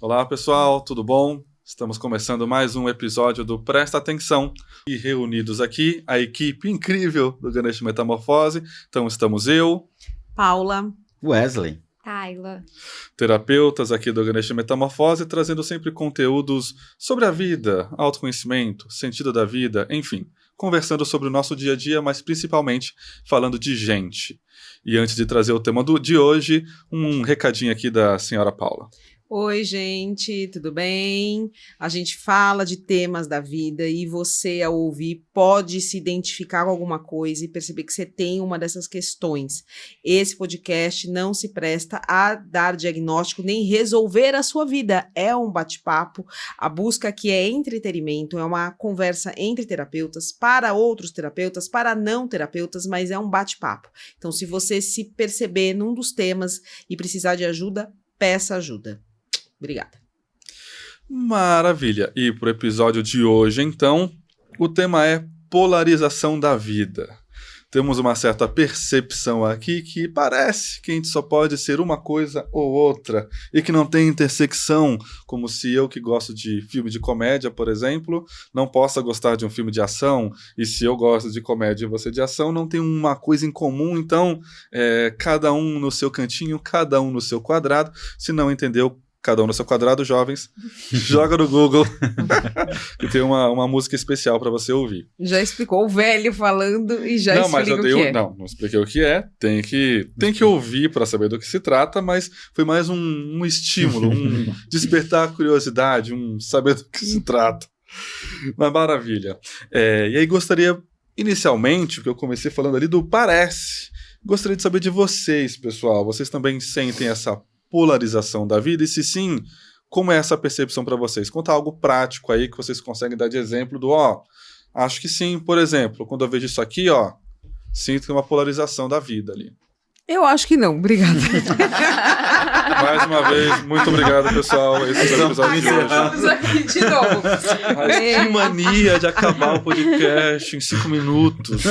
Olá pessoal, tudo bom? Estamos começando mais um episódio do Presta Atenção e reunidos aqui a equipe incrível do Ganesha Metamorfose. Então estamos eu, Paula, Wesley, Tayla, terapeutas aqui do Ganesha Metamorfose, trazendo sempre conteúdos sobre a vida, autoconhecimento, sentido da vida, enfim, conversando sobre o nosso dia a dia, mas principalmente falando de gente. E antes de trazer o tema de hoje, um recadinho aqui da senhora Paula. Oi, gente, tudo bem? A gente fala de temas da vida e você, ao ouvir, pode se identificar com alguma coisa e perceber que você tem uma dessas questões. Esse podcast não se presta a dar diagnóstico nem resolver a sua vida. É um bate-papo. A busca aqui é entretenimento, é uma conversa entre terapeutas, para outros terapeutas, para não terapeutas, mas é um bate-papo. Então, se você se perceber num dos temas e precisar de ajuda, peça ajuda. Obrigada. Maravilha. E para o episódio de hoje, então, o tema é polarização da vida. Temos uma certa percepção aqui que parece que a gente só pode ser uma coisa ou outra e que não tem intersecção, como se eu que gosto de filme de comédia, por exemplo, não possa gostar de um filme de ação, e se eu gosto de comédia e você de ação, não tem uma coisa em comum, então cada um no seu cantinho, cada um no seu quadrado. Se não entendeu, cada um no seu quadrado, jovens, joga no Google que tem uma música especial para você ouvir. Já explicou o velho falando e já explica o que é. Não expliquei o que é. Tem que ouvir para saber do que se trata, mas foi mais um estímulo, um despertar a curiosidade, um saber do que se trata. Uma maravilha. E aí gostaria, inicialmente, que eu comecei falando ali do parece. Gostaria de saber de vocês, pessoal. Vocês também sentem essa polarização da vida? E se sim, como é essa percepção para vocês? Conta algo prático aí que vocês conseguem dar de exemplo do acho que sim, por exemplo, quando eu vejo isso aqui, sinto que é uma polarização da vida ali. Eu acho que não, obrigada. Mais uma vez, muito obrigado, pessoal. Esse é o episódio de hoje. Vamos aqui de novo. Mas que mania de acabar o podcast em 5 minutos.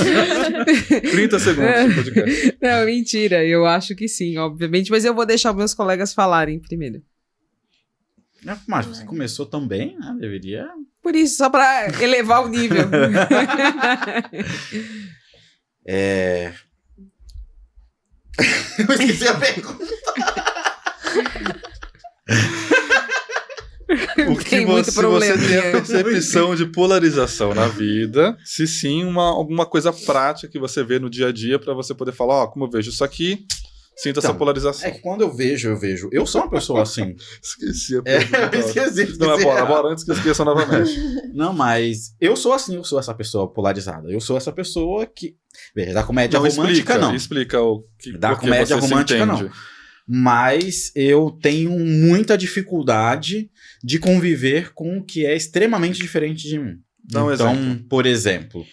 30 segundos de podcast. Não, mentira, eu acho que sim, obviamente, mas eu vou deixar meus colegas falarem primeiro. Mas você começou tão bem, né? Deveria... Por isso, só para elevar o nível. Eu esqueci a pergunta. O que você tem a percepção de polarização na vida, se sim, alguma coisa prática que você vê no dia a dia para você poder falar, como eu vejo isso aqui, sinto essa polarização. É que quando eu vejo. Eu sou uma pessoa assim. Esqueci a pergunta. Esqueci. Não, bora, antes que eu esqueça novamente. Não, mas eu sou assim, eu sou essa pessoa polarizada. Eu sou essa pessoa que... Veja, da comédia romântica, não. Explica o que da comédia romântica, não. Mas eu tenho muita dificuldade de conviver com o que é extremamente diferente de mim. Dá um exemplo. Por exemplo...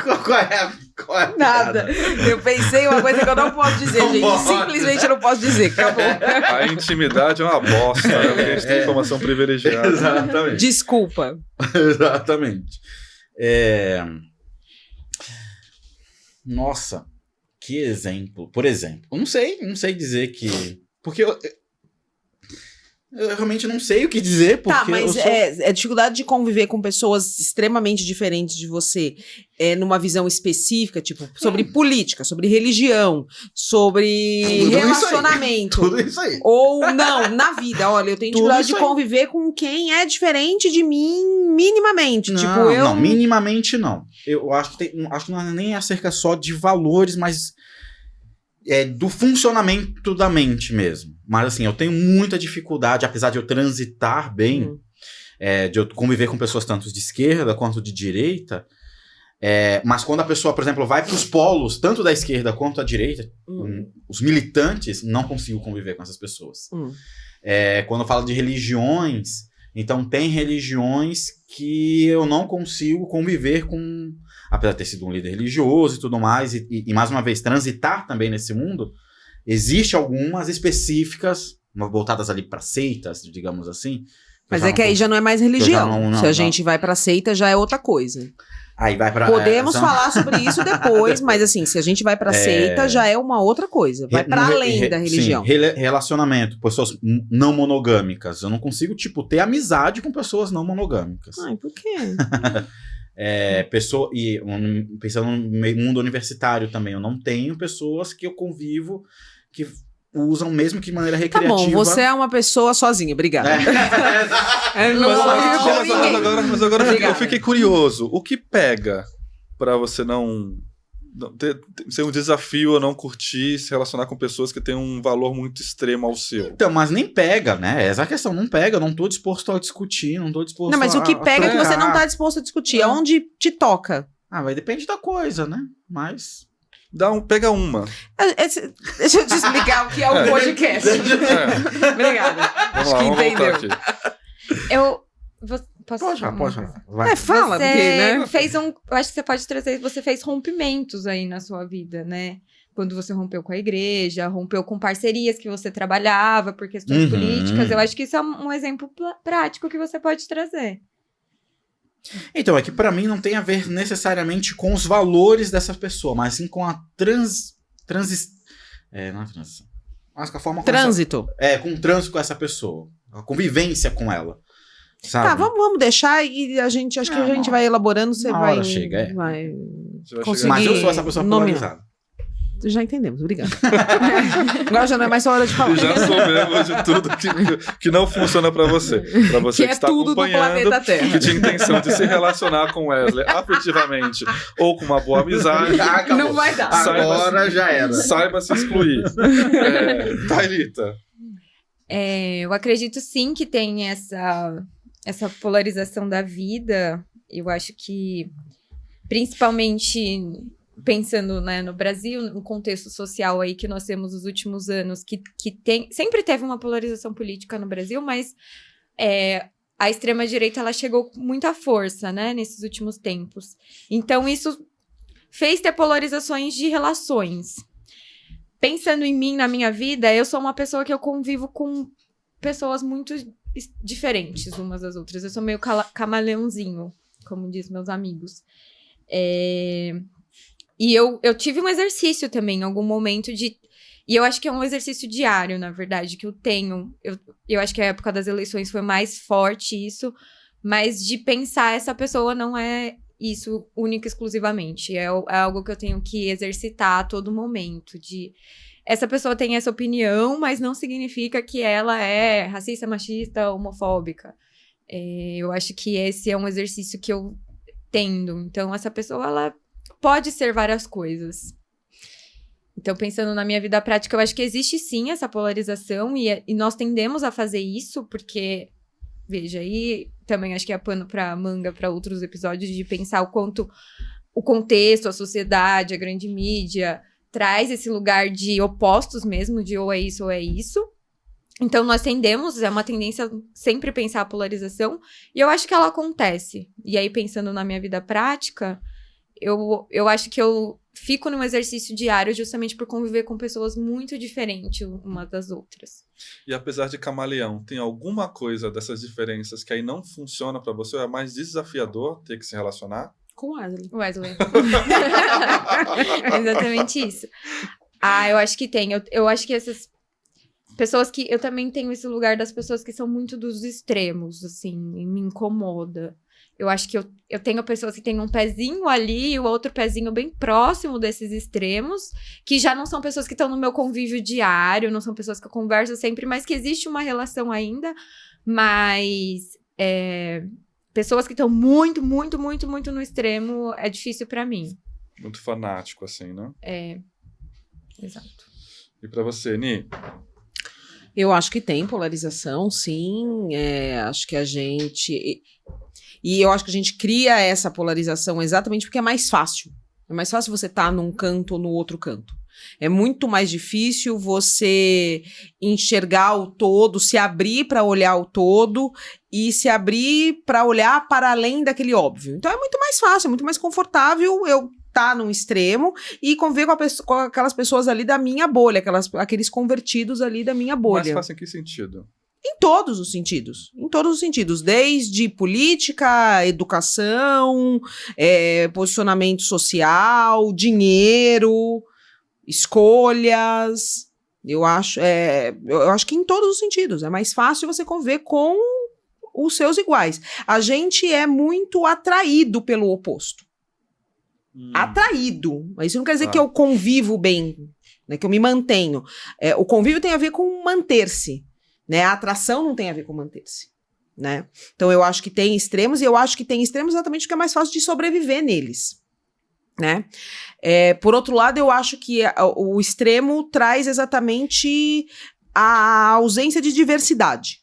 Qual é Nada. Eu pensei uma coisa que eu não posso dizer, não, gente. Simplesmente eu não posso dizer. Acabou. A intimidade é uma bosta, né? Porque a gente tem informação privilegiada. Exatamente. Desculpa. Exatamente. Nossa, que exemplo. Por exemplo, eu não sei dizer que... Porque eu realmente não sei o que dizer, porque... Tá, mas dificuldade de conviver com pessoas extremamente diferentes de você, numa visão específica, tipo, sobre política, sobre religião, sobre relacionamento. Tudo isso aí. Ou, não, na vida, olha, eu tenho dificuldade de conviver com quem é diferente de mim minimamente. Não, minimamente não. Eu acho que não é nem acerca só de valores, mas... do funcionamento da mente mesmo. Mas assim, eu tenho muita dificuldade, apesar de eu transitar bem, de eu conviver com pessoas tanto de esquerda quanto de direita, mas quando a pessoa, por exemplo, vai para os polos, tanto da esquerda quanto da direita, os militantes, não consigo conviver com essas pessoas. Quando eu falo de religiões, então tem religiões que eu não consigo conviver com... Apesar de ter sido um líder religioso e tudo mais, e mais uma vez, transitar também nesse mundo, existe algumas específicas, voltadas ali para seitas, digamos assim. Mas que aí já não é mais religião. Se a gente vai para seita, já é outra coisa. Aí vai pra... Podemos falar sobre isso depois, mas assim, se a gente vai pra seita, já é uma outra coisa. Vai pra além da religião. Sim, relacionamento, pessoas não monogâmicas. Eu não consigo, tipo, ter amizade com pessoas não monogâmicas. Ai, por quê? Pensando no mundo universitário também, eu não tenho pessoas que eu convivo que usam mesmo que de maneira recreativa. Tá bom, você é uma pessoa sozinha, obrigada. Mas agora eu fiquei curioso. O que pega pra você não ser um desafio a não curtir, se relacionar com pessoas que têm um valor muito extremo ao seu? Então, mas nem pega, né? Essa é a questão, não pega. Eu não tô disposto a discutir, não tô disposto Não, mas o que pega é que você não trocar. tá disposto a discutir. Aonde te toca? Vai depende da coisa, né? Mas... Pega uma. Deixa eu te explicar o que é o podcast. Obrigada. Vamos lá, vamos voltar aqui. Pode falar. Vai. Fala, você porque, né? fez eu acho que você pode trazer, você fez rompimentos aí na sua vida, né? Quando você rompeu com a igreja, rompeu com parcerias que você trabalhava por questões políticas. Eu acho que isso é um exemplo prático que você pode trazer. Então, é que pra mim não tem a ver necessariamente com os valores dessa pessoa, mas sim com a não é transição. Mas com a forma Trânsito. com o trânsito com essa pessoa. A convivência com ela. Sabe? Tá, vamos deixar e a gente, acho que a gente vai elaborando, você Uma vai... hora chega, vai Você vai conseguir chegar- Mas eu sou essa pessoa nominar. polarizada. Já entendemos, obrigada. Agora já não é mais sua hora de falar. Já soubemos de tudo que não funciona pra você. Pra você Que que, é está tudo do acompanhando, planeta Terra. que tinha intenção de se relacionar com Wesley afetivamente ou com uma boa amizade, Acabou. Não vai dar. Agora já era. saiba se excluir. Thalita. Eu acredito sim que tem essa polarização da vida. Eu acho que, principalmente pensando, né, no Brasil, no contexto social aí que nós temos nos últimos anos, que sempre teve uma polarização política no Brasil, mas a extrema-direita ela chegou com muita força, né, nesses últimos tempos. Então, isso fez ter polarizações de relações. Pensando em mim, na minha vida, eu sou uma pessoa que eu convivo com pessoas muito diferentes umas das outras. Eu sou meio camaleãozinho, como diz meus amigos. E eu tive um exercício também, em algum momento de... E eu acho que é um exercício diário, na verdade, que eu tenho. Eu acho que a época das eleições foi mais forte isso, mas de pensar, essa pessoa não é isso única e exclusivamente. É algo que eu tenho que exercitar a todo momento, de... Essa pessoa tem essa opinião, mas não significa que ela é racista, machista, homofóbica. Eu acho que esse é um exercício que eu tendo. Então, essa pessoa, ela pode ser várias coisas. Então, pensando na minha vida prática, eu acho que existe sim essa polarização e nós tendemos a fazer isso porque, veja, aí também acho que é pano para manga para outros episódios de pensar o quanto o contexto, a sociedade, a grande mídia traz esse lugar de opostos mesmo, de ou é isso ou é isso. Então, nós tendemos, é uma tendência sempre pensar a polarização, e eu acho que ela acontece. E aí, pensando na minha vida prática, eu acho que eu fico num exercício diário justamente por conviver com pessoas muito diferentes umas das outras. E apesar de camaleão, tem alguma coisa dessas diferenças que aí não funciona pra você? Ou é mais desafiador ter que se relacionar? Com Wesley. Wesley. Exatamente isso. Eu acho que tem. Eu acho que essas pessoas que... Eu também tenho esse lugar das pessoas que são muito dos extremos, assim, e me incomoda. Eu acho que eu tenho pessoas que têm um pezinho ali e o outro pezinho bem próximo desses extremos, que já não são pessoas que estão no meu convívio diário, não são pessoas que eu converso sempre, mas que existe uma relação ainda, mas pessoas que estão muito, muito, muito, muito no extremo é difícil pra mim. Muito fanático, assim, né? Exato. E pra você, Ni? Eu acho que tem polarização, sim. Acho que a gente... E eu acho que a gente cria essa polarização exatamente porque é mais fácil. É mais fácil você estar num canto ou no outro canto. É muito mais difícil você enxergar o todo, se abrir para olhar o todo e se abrir para olhar para além daquele óbvio. Então é muito mais fácil, é muito mais confortável eu estar num extremo e conviver com aquelas pessoas ali da minha bolha, aqueles convertidos ali da minha bolha. Mais fácil em que sentido? Em todos os sentidos. Em todos os sentidos. Desde política, educação, posicionamento social, dinheiro, escolhas. Eu acho que em todos os sentidos. É mais fácil você conviver com os seus iguais. A gente é muito atraído pelo oposto. Atraído. Mas isso não quer dizer que eu convivo bem, né, que eu me mantenho. O convívio tem a ver com manter-se. Né? A atração não tem a ver com manter-se. Né? Então eu acho que tem extremos, e eu acho que tem extremos exatamente porque é mais fácil de sobreviver neles. Né? Por outro lado, eu acho que o extremo traz exatamente a ausência de diversidade.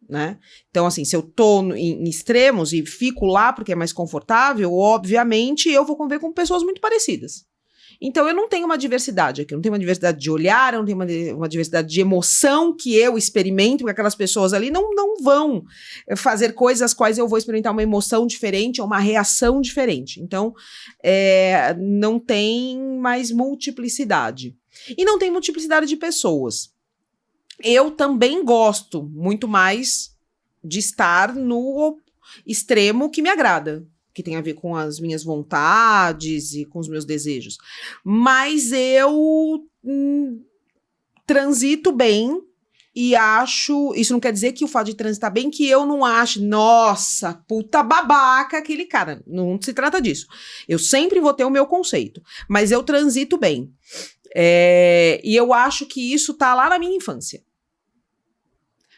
Né? Então, assim, se eu tô em extremos e fico lá porque é mais confortável, obviamente eu vou conviver com pessoas muito parecidas. Então, eu não tenho uma diversidade aqui, eu não tenho uma diversidade de olhar, eu não tenho uma diversidade de emoção que eu experimento, porque aquelas pessoas ali não vão fazer coisas às quais eu vou experimentar uma emoção diferente ou uma reação diferente. Então, não tem mais multiplicidade. E não tem multiplicidade de pessoas. Eu também gosto muito mais de estar no extremo que me agrada, que tem a ver com as minhas vontades e com os meus desejos. Mas eu transito bem e acho... Isso não quer dizer que o fato de transitar bem, que eu não acho, nossa, puta babaca aquele cara. Não se trata disso. Eu sempre vou ter o meu conceito, mas eu transito bem. E eu acho que isso tá lá na minha infância.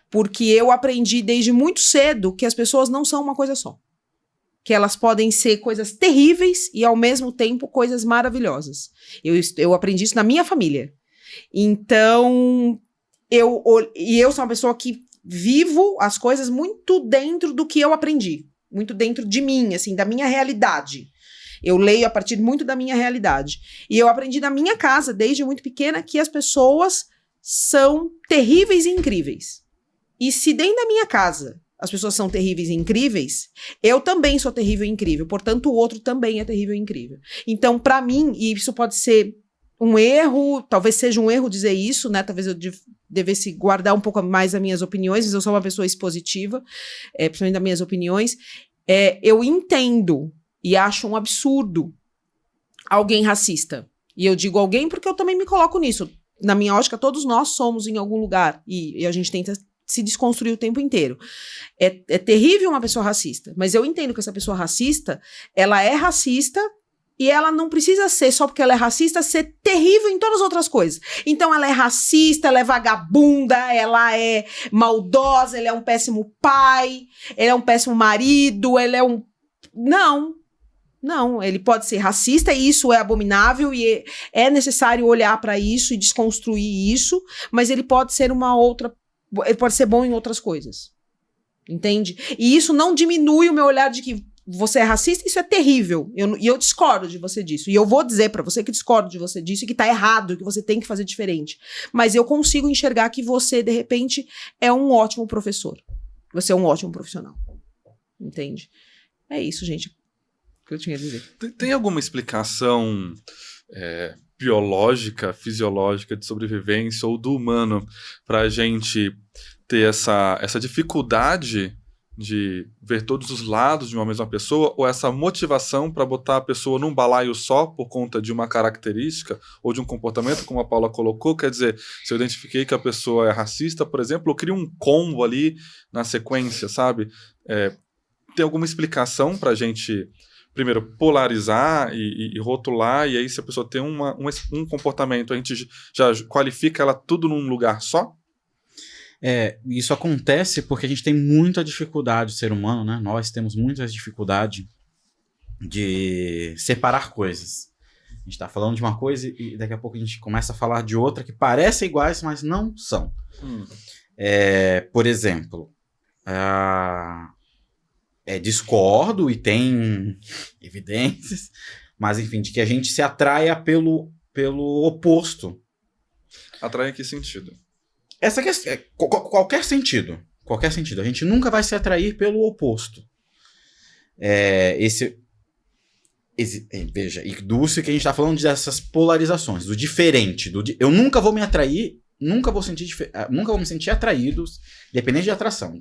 Porque eu aprendi desde muito cedo que as pessoas não são uma coisa só. Que elas podem ser coisas terríveis e, ao mesmo tempo, coisas maravilhosas. Eu aprendi isso na minha família. Então, eu sou uma pessoa que vivo as coisas muito dentro do que eu aprendi. Muito dentro de mim, assim, da minha realidade. Eu leio a partir muito da minha realidade. E eu aprendi na minha casa, desde muito pequena, que as pessoas são terríveis e incríveis. E se dentro da minha casa as pessoas são terríveis e incríveis, eu também sou terrível e incrível. Portanto, o outro também é terrível e incrível. Então, pra mim, e isso pode ser um erro, talvez seja um erro dizer isso, né? Talvez eu devesse guardar um pouco mais as minhas opiniões, mas eu sou uma pessoa expositiva, principalmente das minhas opiniões. Eu entendo e acho um absurdo alguém racista. E eu digo alguém porque eu também me coloco nisso. Na minha ótica, todos nós somos em algum lugar. E a gente tenta se desconstruir o tempo inteiro. É terrível uma pessoa racista. Mas eu entendo que essa pessoa racista, ela é racista e ela não precisa ser, só porque ela é racista, ser terrível em todas as outras coisas. Então ela é racista, ela é vagabunda, ela é maldosa, ela é um péssimo pai, ela é um péssimo marido, ela é um... Não, ele pode ser racista e isso é abominável e é necessário olhar para isso e desconstruir isso, mas ele pode ser ele pode ser bom em outras coisas. Entende? E isso não diminui o meu olhar de que você é racista, isso é terrível. E eu discordo de você disso. E eu vou dizer pra você que discordo de você disso e que tá errado, que você tem que fazer diferente. Mas eu consigo enxergar que você, de repente, é um ótimo professor. Você é um ótimo profissional. Entende? É isso, gente, que eu tinha a dizer. Tem alguma explicação biológica, fisiológica de sobrevivência ou do humano pra gente ter essa dificuldade de ver todos os lados de uma mesma pessoa, ou essa motivação para botar a pessoa num balaio só por conta de uma característica ou de um comportamento, como a Paula colocou? Quer dizer, se eu identifiquei que a pessoa é racista, por exemplo, eu crio um combo ali na sequência, sabe? Tem alguma explicação para a gente, primeiro, polarizar e rotular, e aí se a pessoa tem um comportamento, a gente já qualifica ela tudo num lugar só? Isso acontece porque a gente tem muita dificuldade, o ser humano, né? Nós temos muita dificuldade de separar coisas. A gente tá falando de uma coisa e daqui a pouco a gente começa a falar de outra que parecem iguais, mas não são. Por exemplo, discordo e tem evidências, mas enfim, de que a gente se atraia pelo oposto. Atrai em que sentido? Essa questão, qualquer sentido. A gente nunca vai se atrair pelo oposto. Veja, e do que a gente está falando dessas polarizações, do diferente. Eu nunca vou me atrair nunca vou me sentir atraído, dependente de atração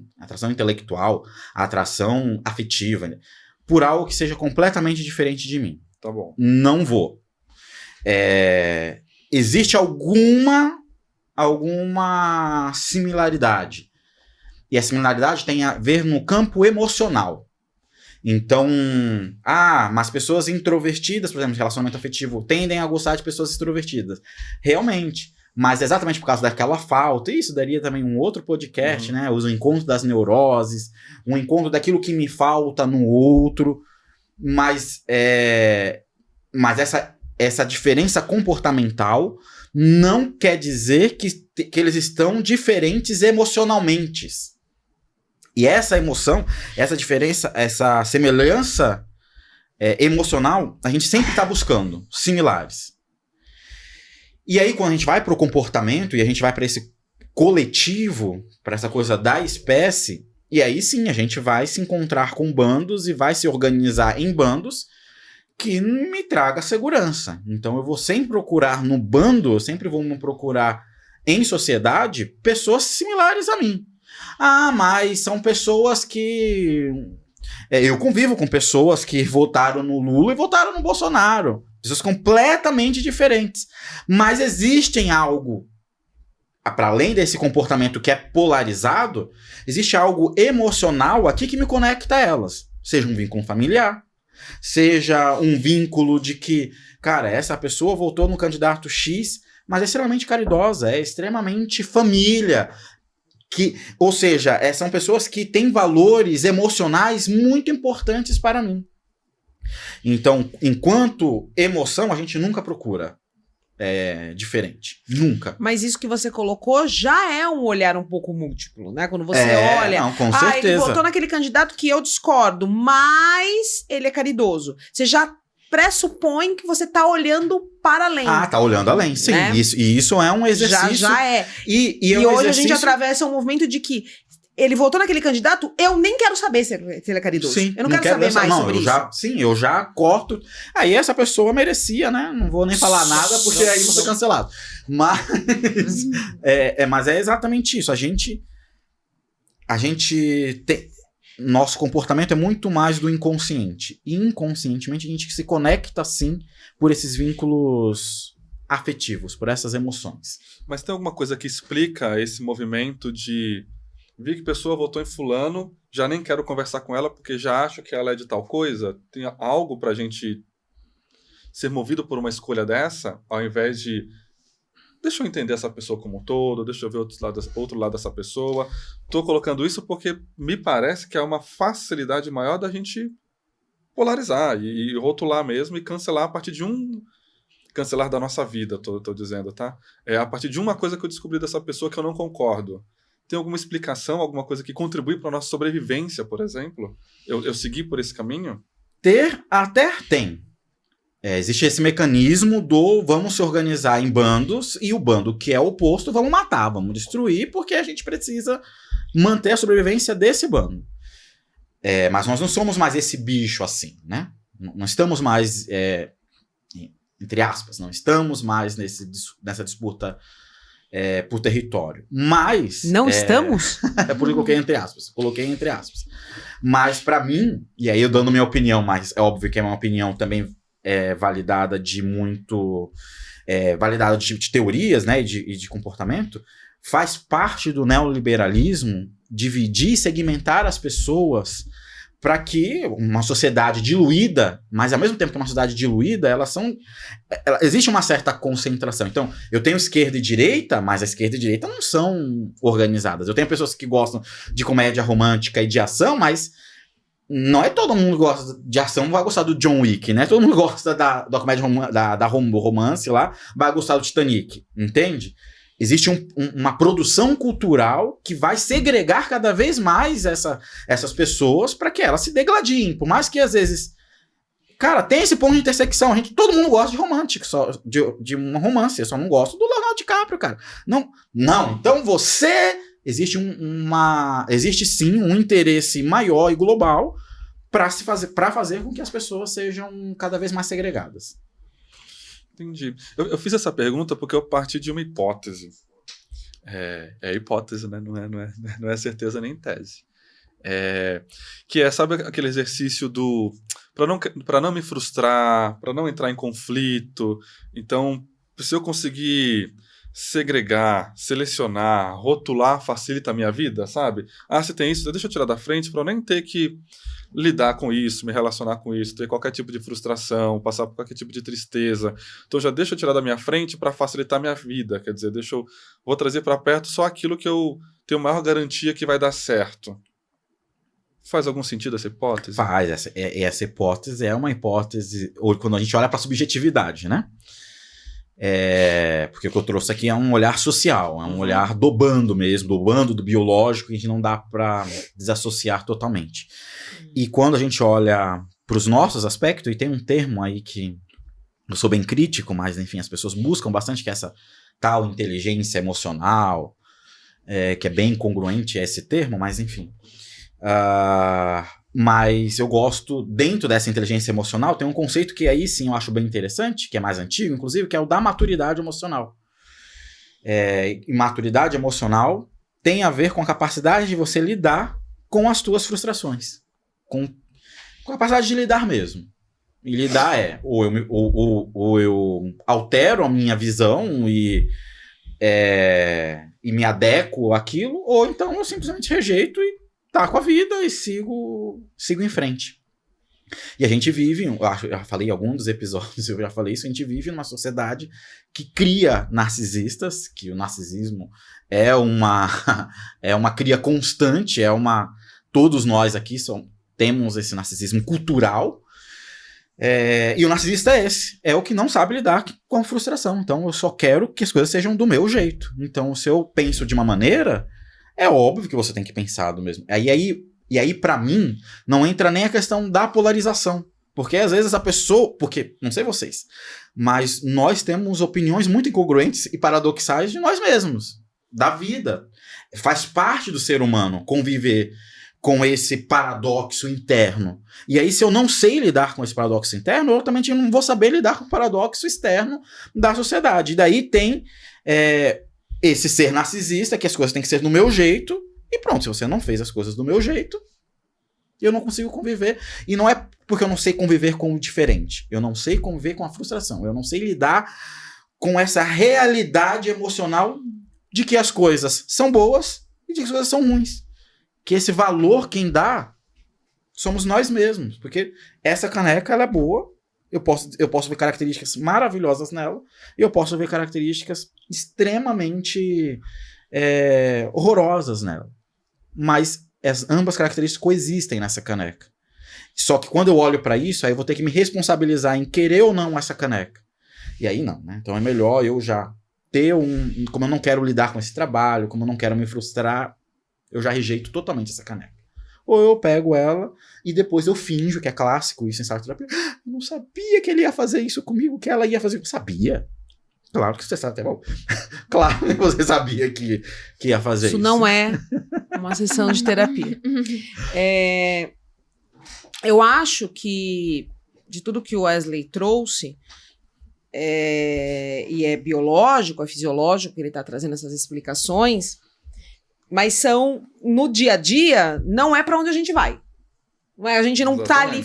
intelectual, atração afetiva, né, por algo que seja completamente diferente de mim. Tá bom. Não vou. Existe alguma similaridade. E a similaridade tem a ver no campo emocional. Então, mas pessoas introvertidas, por exemplo, relacionamento afetivo, tendem a gostar de pessoas extrovertidas. Realmente. Mas exatamente por causa daquela falta, e isso daria também um outro podcast, né? O encontro das neuroses, um encontro daquilo que me falta no outro. Mas essa diferença comportamental não quer dizer que eles estão diferentes emocionalmente. E essa emoção, essa diferença, essa semelhança emocional, a gente sempre está buscando similares. E aí, quando a gente vai para o comportamento e a gente vai para esse coletivo, para essa coisa da espécie, e aí sim a gente vai se encontrar com bandos e vai se organizar em bandos que me traga segurança. Então eu vou sempre procurar no bando, eu sempre vou procurar em sociedade pessoas similares a mim. Mas são pessoas que... eu convivo com pessoas que votaram no Lula e votaram no Bolsonaro. Pessoas completamente diferentes. Mas existem algo, para além desse comportamento que é polarizado, existe algo emocional aqui que me conecta a elas. Seja um vínculo familiar, seja um vínculo de que, cara, essa pessoa votou no candidato X, mas é extremamente caridosa, é extremamente família. Ou seja, são pessoas que têm valores emocionais muito importantes para mim. Então, enquanto emoção, a gente nunca procura diferente. Nunca. Mas isso que você colocou já é um olhar um pouco múltiplo, né? Quando você olha... Não, com certeza. Ele votou naquele candidato que eu discordo, mas ele é caridoso. Você já pressupõe que você tá olhando para além. Tá olhando além, sim. Né? Isso é um exercício... Já é. E hoje a gente atravessa um movimento de que ele votou naquele candidato, eu nem quero saber se ele é caridoso. Sim, eu não quero saber mais sobre isso. Sim, eu já corto. Aí essa pessoa merecia, né? Não vou nem falar nada, porque aí vou ser cancelado. Mas mas é exatamente isso. A gente tem... Nosso comportamento é muito mais do inconsciente. E inconscientemente a gente se conecta, sim, por esses vínculos afetivos, por essas emoções. Mas tem alguma coisa que explica esse movimento de... Vi que a pessoa votou em fulano, já nem quero conversar com ela porque já acho que ela é de tal coisa. Tem algo pra gente ser movido por uma escolha dessa, ao invés de... Deixa eu entender essa pessoa como um todo, deixa eu ver outro lado dessa pessoa. Tô colocando isso porque me parece que é uma facilidade maior da gente polarizar e rotular mesmo e cancelar a partir de cancelar da nossa vida, tô dizendo, tá? A partir de uma coisa que eu descobri dessa pessoa que eu não concordo. Tem alguma explicação, alguma coisa que contribui para a nossa sobrevivência, por exemplo? Eu segui por esse caminho? Até tem. Existe esse mecanismo do vamos se organizar em bandos e o bando que é oposto vamos matar, vamos destruir, porque a gente precisa manter a sobrevivência desse bando. Mas nós não somos mais esse bicho assim, né? Não estamos mais, entre aspas, não estamos mais nessa disputa por território. Mas... Não estamos? É por isso que coloquei entre aspas. Mas para mim, e aí eu dando minha opinião, mas é óbvio que é uma opinião também validada de teorias, né, e de comportamento, faz parte do neoliberalismo dividir e segmentar as pessoas para que uma sociedade diluída, mas ao mesmo tempo que uma sociedade diluída, existe uma certa concentração. Então, eu tenho esquerda e direita, mas a esquerda e a direita não são organizadas. Eu tenho pessoas que gostam de comédia romântica e de ação, mas não é todo mundo que gosta de ação vai gostar do John Wick, né? Todo mundo gosta da comédia romance lá, vai gostar do Titanic, entende? Existe uma produção cultural que vai segregar cada vez mais essas pessoas para que elas se degladiem. Por mais que, às vezes... Cara, tem esse ponto de intersecção. Todo mundo gosta de romântico, de um romance. Eu só não gosto do Leonardo DiCaprio, cara. Não. Então você... Existe sim um interesse maior e global para fazer com que as pessoas sejam cada vez mais segregadas. Entendi. Eu fiz essa pergunta porque eu parti de uma hipótese. É hipótese, né? Não é certeza nem tese. Que sabe aquele exercício do... Para não me frustrar, para não entrar em conflito. Então, se eu conseguir segregar, selecionar, rotular, facilita a minha vida, sabe? Se tem isso, deixa eu tirar da frente para eu nem ter que lidar com isso, me relacionar com isso, ter qualquer tipo de frustração, passar por qualquer tipo de tristeza. Então já deixa eu tirar da minha frente para facilitar a minha vida, quer dizer, vou trazer para perto só aquilo que eu tenho maior garantia que vai dar certo. Faz algum sentido essa hipótese? Faz, essa hipótese é uma hipótese, ou quando a gente olha para a subjetividade, né? Porque o que eu trouxe aqui é um olhar social, é um olhar do bando mesmo, do bando, do biológico, que a gente não dá para desassociar totalmente. E quando a gente olha para os nossos aspectos, e tem um termo aí que eu sou bem crítico, mas enfim, as pessoas buscam bastante, que é essa tal inteligência emocional, que é bem incongruente esse termo, mas enfim. Mas eu gosto, dentro dessa inteligência emocional, tem um conceito que aí sim eu acho bem interessante, que é mais antigo, inclusive, que é o da maturidade emocional. E maturidade emocional tem a ver com a capacidade de você lidar com as tuas frustrações. Com a capacidade de lidar mesmo. E lidar ou eu altero a minha visão e me adequo àquilo, ou então eu simplesmente rejeito e taco a vida e sigo em frente. E a gente vive, eu já falei em algum dos episódios, eu já falei isso, a gente vive numa sociedade que cria narcisistas, que o narcisismo é uma cria constante, todos nós aqui temos esse narcisismo cultural, e o narcisista é esse, é o que não sabe lidar com a frustração. Então eu só quero que as coisas sejam do meu jeito. Então se eu penso de uma maneira, é óbvio que você tem que pensar do mesmo. E aí, pra mim, não entra nem a questão da polarização. Porque às vezes a pessoa... Porque, não sei vocês, mas nós temos opiniões muito incongruentes e paradoxais de nós mesmos. Da vida. Faz parte do ser humano conviver com esse paradoxo interno. E aí, se eu não sei lidar com esse paradoxo interno, eu também não vou saber lidar com o paradoxo externo da sociedade. E daí tem... esse ser narcisista, que as coisas têm que ser do meu jeito, e pronto, se você não fez as coisas do meu jeito, eu não consigo conviver. E não é porque eu não sei conviver com o diferente, eu não sei conviver com a frustração, eu não sei lidar com essa realidade emocional de que as coisas são boas e de que as coisas são ruins. Que esse valor quem dá somos nós mesmos, porque essa caneca ela é boa, eu posso ver características maravilhosas nela, e eu posso ver características extremamente horrorosas nela. Mas ambas características coexistem nessa caneca. Só que quando eu olho para isso, aí eu vou ter que me responsabilizar em querer ou não essa caneca. E aí não, né? Então é melhor eu já ter como eu não quero lidar com esse trabalho, como eu não quero me frustrar, eu já rejeito totalmente essa caneca. Ou eu pego ela e depois eu finjo, que é clássico isso em sala de terapia. Eu não sabia que ele ia fazer isso comigo, que ela ia fazer. Eu sabia. Claro que você sabe, até bom. Claro que você sabia que ia fazer isso. Isso não é uma sessão de terapia. Eu acho que, de tudo que o Wesley trouxe, e é biológico, é fisiológico, que ele está trazendo essas explicações, mas no dia a dia, não é para onde a gente vai. Não é, a gente não está ali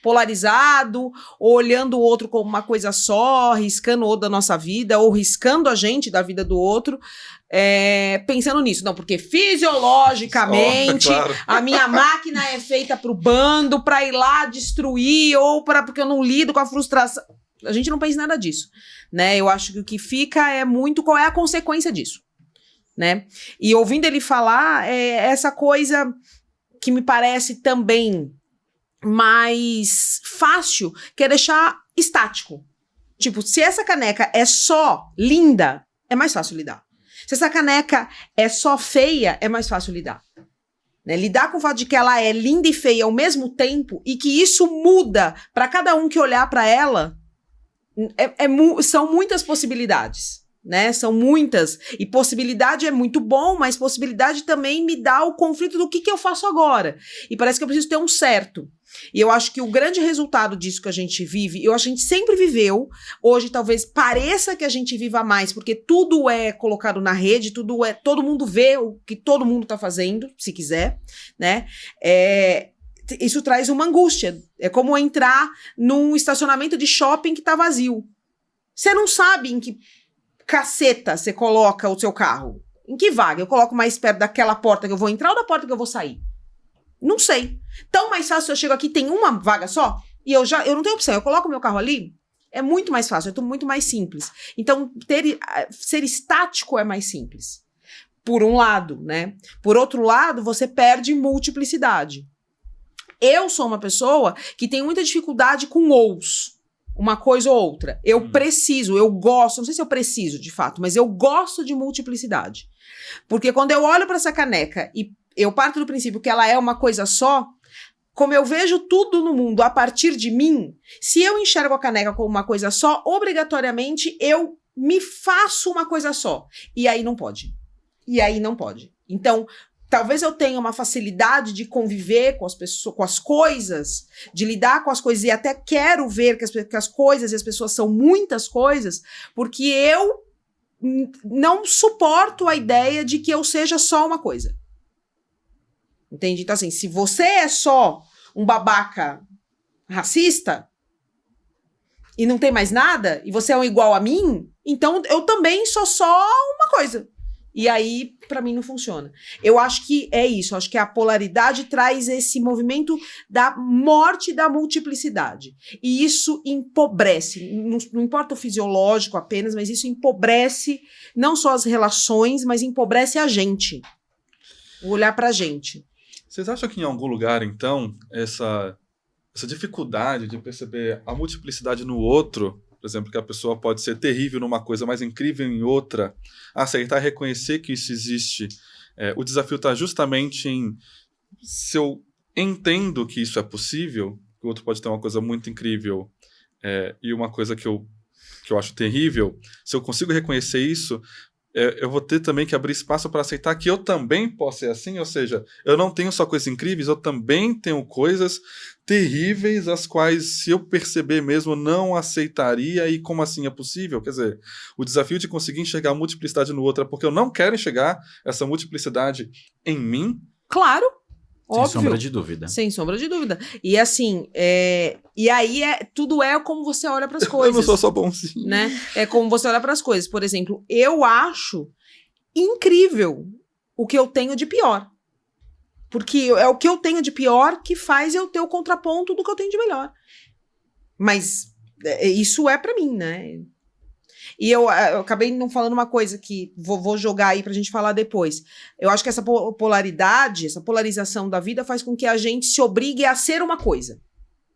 polarizado, ou olhando o outro como uma coisa só, riscando o outro da nossa vida, ou riscando a gente da vida do outro, pensando nisso. Não, porque fisiologicamente claro. A minha máquina é feita pro bando, para ir lá destruir, ou porque eu não lido com a frustração. A gente não pensa em nada disso, né? Eu acho que o que fica é muito qual é a consequência disso, né? E ouvindo ele falar, essa coisa que me parece também mais fácil, que é deixar estático. Tipo, se essa caneca é só linda, é mais fácil lidar. Se essa caneca é só feia, é mais fácil lidar. Né? Lidar com o fato de que ela é linda e feia ao mesmo tempo e que isso muda para cada um que olhar para ela, são muitas possibilidades. né? São muitas. E possibilidade é muito bom, mas possibilidade também me dá o conflito do que eu faço agora. E parece que eu preciso ter um certo. E eu acho que o grande resultado disso que a gente vive, eu acho que a gente sempre viveu, hoje talvez pareça que a gente viva mais, porque tudo é colocado na rede, todo mundo vê o que todo mundo tá fazendo, se quiser, né? Isso traz uma angústia. É como entrar num estacionamento de shopping que tá vazio. Você não sabe em que caceta você coloca o seu carro. Em que vaga? Eu coloco mais perto daquela porta que eu vou entrar ou da porta que eu vou sair? Não sei. Tão mais fácil eu chego aqui, tem uma vaga só, e eu não tenho opção, eu coloco o meu carro ali, é muito mais fácil, é tudo muito mais simples. Então, ser estático é mais simples. Por um lado, né? Por outro lado, você perde multiplicidade. Eu sou uma pessoa que tem muita dificuldade com ous. Uma coisa ou outra. Eu preciso, eu gosto, não sei se eu preciso de fato, mas eu gosto de multiplicidade. Porque quando eu olho para essa caneca e eu parto do princípio que ela é uma coisa só, como eu vejo tudo no mundo a partir de mim, se eu enxergo a caneca como uma coisa só, obrigatoriamente eu me faço uma coisa só. E aí não pode. Então, talvez eu tenha uma facilidade de conviver com as pessoas, com as coisas, de lidar com as coisas, e até quero ver que as coisas e as pessoas são muitas coisas, porque eu não suporto a ideia de que eu seja só uma coisa. Entende? Então, assim, se você é só um babaca racista e não tem mais nada, e você é um igual a mim, então eu também sou só uma coisa. E aí, pra mim, não funciona. Eu acho que é isso. Eu acho que a polaridade traz esse movimento da morte da multiplicidade. E isso empobrece. Não importa o fisiológico apenas, mas isso empobrece não só as relações, mas empobrece a gente. O olhar pra gente. Vocês acham que em algum lugar, então, essa dificuldade de perceber a multiplicidade no outro, por exemplo, que a pessoa pode ser terrível numa coisa, mas incrível em outra, aceitar e reconhecer que isso existe, o desafio está justamente em, se eu entendo que isso é possível, que o outro pode ter uma coisa muito incrível e uma coisa que eu acho terrível, se eu consigo reconhecer isso, eu vou ter também que abrir espaço para aceitar que eu também posso ser assim, ou seja, eu não tenho só coisas incríveis, eu também tenho coisas terríveis, as quais, se eu perceber mesmo, não aceitaria, e como assim é possível? Quer dizer, o desafio de conseguir enxergar a multiplicidade no outro é porque eu não quero enxergar essa multiplicidade em mim? Claro, óbvio. Sem sombra de dúvida. Sem sombra de dúvida. E assim, e aí tudo é como você olha para as coisas. Eu não sou só bonzinho. Né? É como você olha para as coisas. Por exemplo, eu acho incrível o que eu tenho de pior. Porque é o que eu tenho de pior que faz eu ter o contraponto do que eu tenho de melhor. Mas isso é pra mim, né? E eu acabei não falando uma coisa que vou jogar aí pra gente falar depois. Eu acho que essa polaridade, essa polarização da vida faz com que a gente se obrigue a ser uma coisa.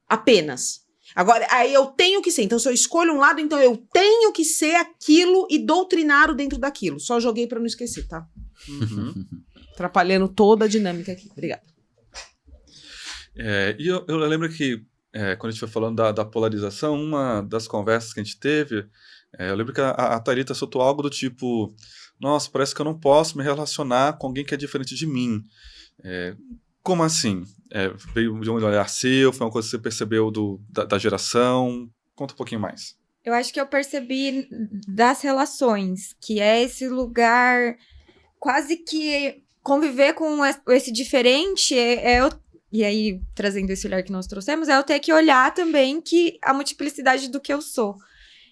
Apenas. Agora, aí eu tenho que ser. Então, se eu escolho um lado, então eu tenho que ser aquilo e doutrinar dentro daquilo. Só joguei pra não esquecer, tá? Uhum. Atrapalhando toda a dinâmica aqui. Obrigada. E eu lembro que, quando a gente foi falando da polarização, uma das conversas que a gente teve, eu lembro que a Thalita soltou algo do tipo, nossa, parece que eu não posso me relacionar com alguém que é diferente de mim. Como assim? Veio de um olhar seu? Foi uma coisa que você percebeu da geração? Conta um pouquinho mais. Eu acho que eu percebi das relações, que é esse lugar quase que conviver com esse diferente e aí, trazendo esse olhar que nós trouxemos, é eu ter que olhar também que a multiplicidade do que eu sou.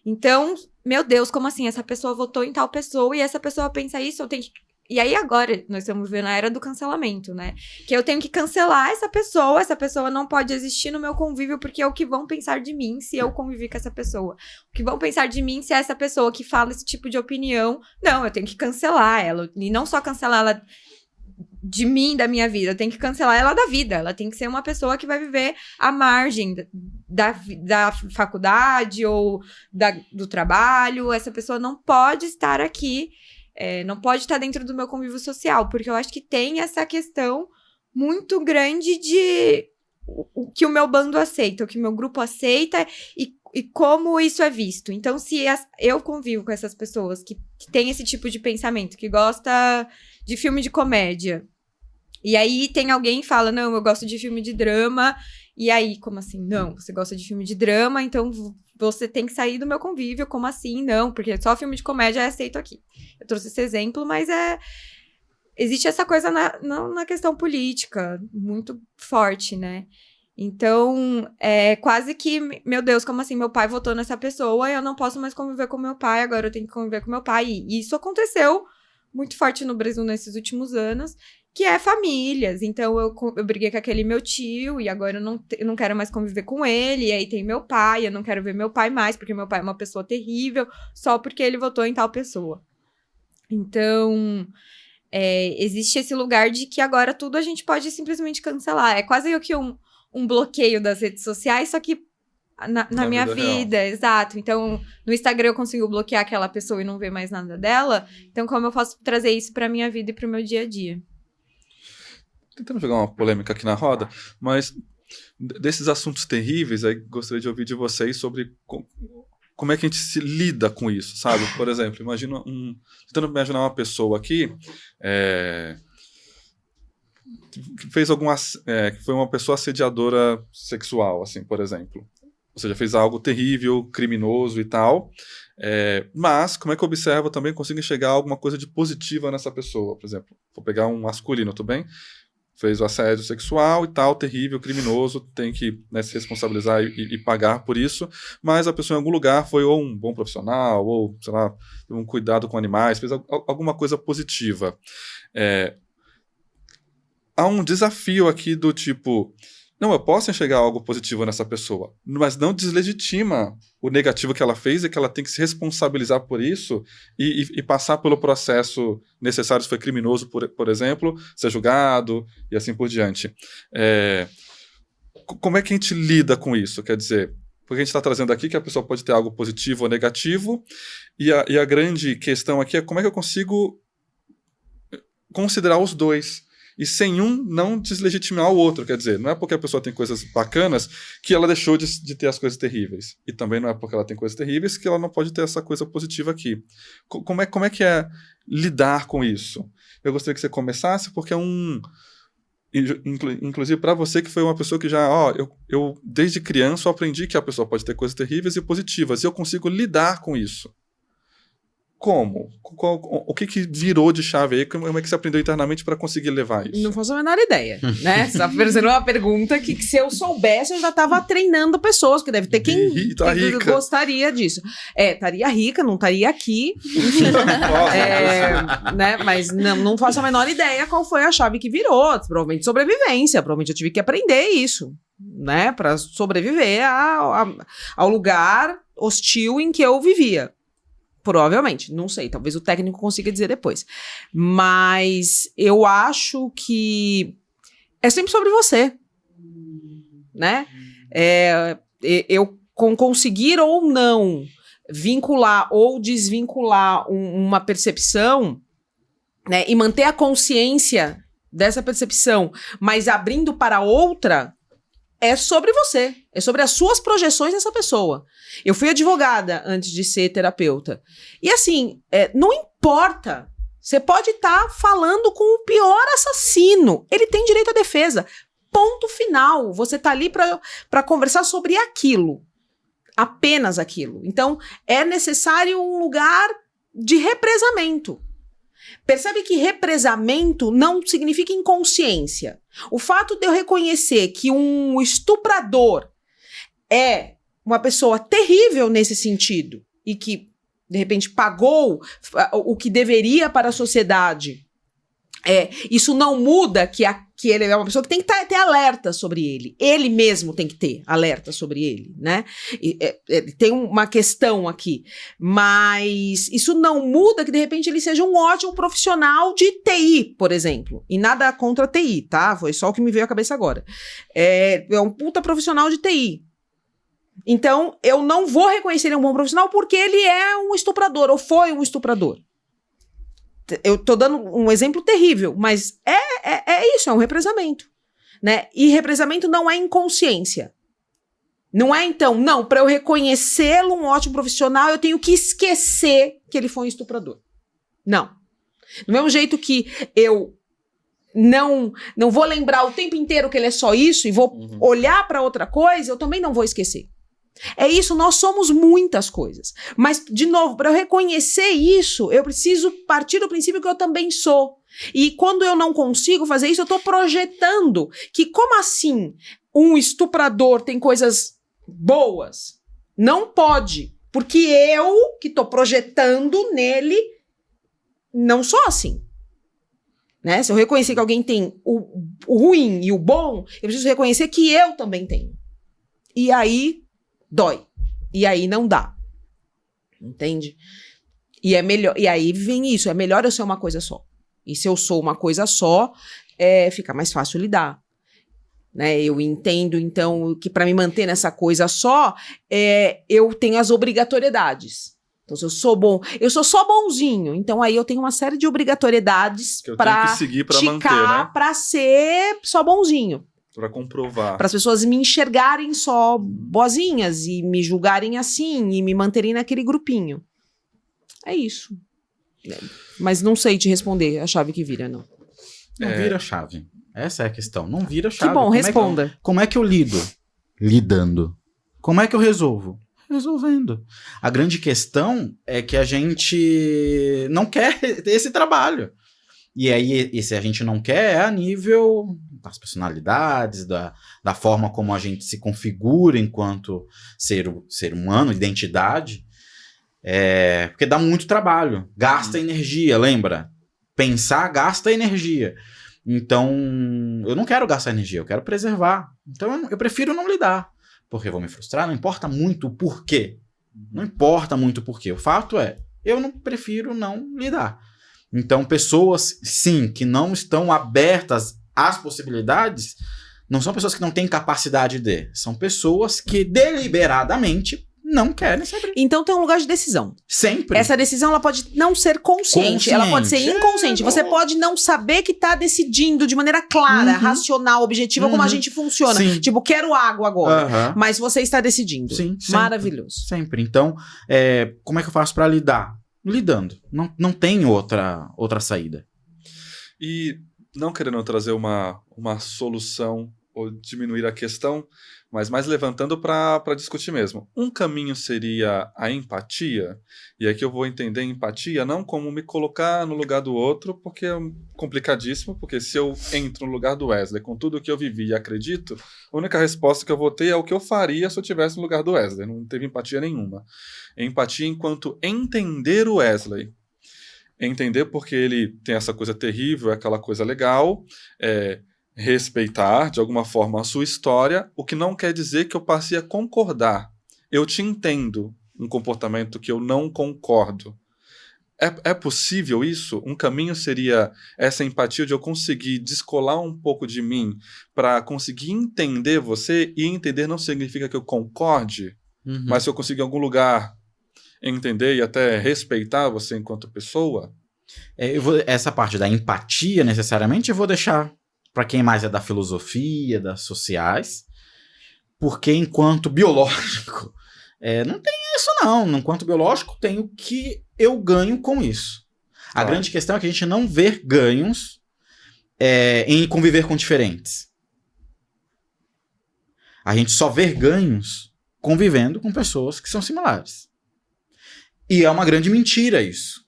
Então, meu Deus, como assim? Essa pessoa votou em tal pessoa e essa pessoa pensa isso, eu tenho que... E aí agora, nós estamos vivendo a era do cancelamento, né? Que eu tenho que cancelar essa pessoa não pode existir no meu convívio porque é o que vão pensar de mim se eu conviver com essa pessoa. O que vão pensar de mim se é essa pessoa que fala esse tipo de opinião. Não, eu tenho que cancelar ela. E não só cancelar ela de mim, da minha vida, eu tenho que cancelar ela da vida. Ela tem que ser uma pessoa que vai viver à margem da faculdade ou do trabalho. Essa pessoa não pode estar aqui. Não pode estar dentro do meu convívio social, porque eu acho que tem essa questão muito grande de o que o meu bando aceita, o que o meu grupo aceita, como isso é visto. Então, se eu convivo com essas pessoas que têm esse tipo de pensamento, que gosta de filme de comédia, e aí tem alguém que fala, não, eu gosto de filme de drama, e aí, como assim? Não, você gosta de filme de drama, então você tem que sair do meu convívio, como assim? Não, porque só filme de comédia é aceito aqui. Eu trouxe esse exemplo, mas existe essa coisa na questão política, muito forte, né? Então, é quase que, meu Deus, como assim? Meu pai votou nessa pessoa e eu não posso mais conviver com meu pai, agora eu tenho que conviver com meu pai. E isso aconteceu muito forte no Brasil nesses últimos anos, que é famílias. Então, eu briguei com aquele meu tio e agora eu não quero mais conviver com ele. E aí tem meu pai, eu não quero ver meu pai mais, porque meu pai é uma pessoa terrível, só porque ele votou em tal pessoa. Então, existe esse lugar de que agora tudo a gente pode simplesmente cancelar. É quase que um bloqueio das redes sociais, só que na minha vida, exato. Então, no Instagram eu consigo bloquear aquela pessoa e não ver mais nada dela. Então, como eu posso trazer isso pra minha vida e pro meu dia a dia? Tentando jogar uma polêmica aqui na roda, mas desses assuntos terríveis, aí gostaria de ouvir de vocês sobre como é que a gente se lida com isso, sabe? Por exemplo, imagina tentando imaginar uma pessoa aqui que fez que foi uma pessoa assediadora sexual, assim, por exemplo. Ou seja, fez algo terrível, criminoso e tal. Mas, como é que eu observo também, consigo enxergar alguma coisa de positiva nessa pessoa? Por exemplo, vou pegar um masculino, tudo bem? Fez o assédio sexual e tal, terrível, criminoso, tem que se responsabilizar e pagar por isso, mas a pessoa em algum lugar foi ou um bom profissional, ou, sei lá, um cuidado com animais, fez alguma coisa positiva. Há um desafio aqui do tipo, não, eu posso enxergar algo positivo nessa pessoa, mas não deslegitima o negativo que ela fez e que ela tem que se responsabilizar por isso e passar pelo processo necessário, se foi criminoso, por exemplo, ser julgado e assim por diante. Como é que a gente lida com isso? Quer dizer, porque a gente está trazendo aqui que a pessoa pode ter algo positivo ou negativo, e a grande questão aqui é como é que eu consigo considerar os dois. E sem um não deslegitimar o outro, quer dizer, não é porque a pessoa tem coisas bacanas que ela deixou de ter as coisas terríveis. E também não é porque ela tem coisas terríveis que ela não pode ter essa coisa positiva aqui. Como é que é lidar com isso? Eu gostaria que você começasse, porque inclusive para você que foi uma pessoa que já, eu desde criança eu aprendi que a pessoa pode ter coisas terríveis e positivas, e eu consigo lidar com isso. Como? O que virou de chave aí? Como é que você aprendeu internamente para conseguir levar isso? Não faço a menor ideia, né? Você tá fazendo uma pergunta que se eu soubesse, eu já tava treinando pessoas, que deve ter quem gostaria disso. Estaria rica, não estaria aqui, enfim. Né? Mas não faço a menor ideia qual foi a chave que virou. Provavelmente sobrevivência, provavelmente eu tive que aprender isso, né? Para sobreviver ao lugar hostil em que eu vivia. Provavelmente, não sei, talvez o técnico consiga dizer depois. Mas eu acho que é sempre sobre você, né? Eu conseguir ou não vincular ou desvincular uma percepção, né, e manter a consciência dessa percepção, mas abrindo para outra, é sobre você, é sobre as suas projeções dessa pessoa. Eu fui advogada antes de ser terapeuta. E assim, não importa. Você pode estar falando com o pior assassino. Ele tem direito à defesa. Ponto final. Você está ali para conversar sobre aquilo. Apenas aquilo. Então, é necessário um lugar de represamento. Percebe que represamento não significa inconsciência. O fato de eu reconhecer que um estuprador é uma pessoa terrível nesse sentido e que, de repente, pagou o que deveria para a sociedade, isso não muda que ele é uma pessoa que tem que ter alerta sobre ele. Ele mesmo tem que ter alerta sobre ele, né? Tem uma questão aqui. Mas isso não muda que, de repente, ele seja um ótimo profissional de TI, por exemplo. E nada contra TI, tá? Foi só o que me veio à cabeça agora. É um puta profissional de TI. Então, eu não vou reconhecer ele um bom profissional porque ele é um estuprador, ou foi um estuprador. Eu tô dando um exemplo terrível, mas é isso, é um represamento, né? E represamento não é inconsciência, Não é então, não, para eu reconhecê-lo um ótimo profissional, eu tenho que esquecer que ele foi um estuprador. Não. Do mesmo jeito que eu não vou lembrar o tempo inteiro que ele é só isso e vou olhar para outra coisa, eu também não vou esquecer. É isso, nós somos muitas coisas. Mas, de novo, para eu reconhecer isso, eu preciso partir do princípio que eu também sou. E quando eu não consigo fazer isso, eu estou projetando que, como assim um estuprador tem coisas boas? Não pode, porque eu, que estou projetando nele, não sou assim. Né? Se eu reconhecer que alguém tem o ruim e o bom, eu preciso reconhecer que eu também tenho. E aí dói. E aí não dá. Entende? E é melhor. E aí vem isso. É melhor eu ser uma coisa só. E se eu sou uma coisa só, fica mais fácil lidar. Né? Eu entendo, então, que para me manter nessa coisa só, eu tenho as obrigatoriedades. Então, se eu sou bom, eu sou só bonzinho. Então, aí eu tenho uma série de obrigatoriedades para seguir, para manter, né? Para ser só bonzinho. Para comprovar. Para as pessoas me enxergarem só boazinhas e me julgarem assim e me manterem naquele grupinho. É isso. Mas não sei te responder a chave que vira, não. Não vira a chave. Essa é a questão. Não vira a chave. Que bom, responda. Como é que eu lido? Lidando. Como é que eu resolvo? Resolvendo. A grande questão é que a gente não quer ter esse trabalho. E aí, e se a gente não quer, é a nível das personalidades, da forma como a gente se configura enquanto ser humano, identidade. Porque dá muito trabalho. Gasta energia, lembra? Pensar gasta energia. Então, eu não quero gastar energia, eu quero preservar. Então, eu prefiro não lidar. Porque eu vou me frustrar, não importa muito o porquê. Não importa muito o porquê. O fato é, eu não prefiro não lidar. Então, pessoas, sim, que não estão abertas às possibilidades, não são pessoas que não têm capacidade de. São pessoas que deliberadamente não querem saber. Então tem um lugar de decisão. Sempre. Essa decisão ela pode não ser consciente. Ela pode ser inconsciente. Você pode não saber que está decidindo de maneira clara, racional, objetiva, como a gente funciona. Sim. Tipo, quero água agora. Mas você está decidindo. Sim, sempre. Maravilhoso. Sempre. Então, como é que eu faço para lidar? Lidando. Não tem outra saída. E não querendo trazer uma solução ou diminuir a questão, mas mais levantando para discutir mesmo. Um caminho seria a empatia, e aqui eu vou entender empatia não como me colocar no lugar do outro, porque é complicadíssimo, porque se eu entro no lugar do Wesley com tudo o que eu vivi e acredito, a única resposta que eu vou ter é o que eu faria se eu estivesse no lugar do Wesley, não teve empatia nenhuma. Empatia enquanto entender o Wesley. Entender porque ele tem essa coisa terrível, aquela coisa legal, respeitar, de alguma forma, a sua história, o que não quer dizer que eu passe a concordar. Eu te entendo um comportamento que eu não concordo. É possível isso? Um caminho seria essa empatia de eu conseguir descolar um pouco de mim para conseguir entender você, e entender não significa que eu concorde, mas se eu conseguir em algum lugar entender e até respeitar você enquanto pessoa? Essa parte da empatia, necessariamente, eu vou deixar para quem mais é da filosofia, das sociais, porque enquanto biológico, não tem isso não. Enquanto biológico, tem o que eu ganho com isso. A grande questão é que a gente não vê ganhos em conviver com diferentes. A gente só vê ganhos convivendo com pessoas que são similares. E é uma grande mentira isso.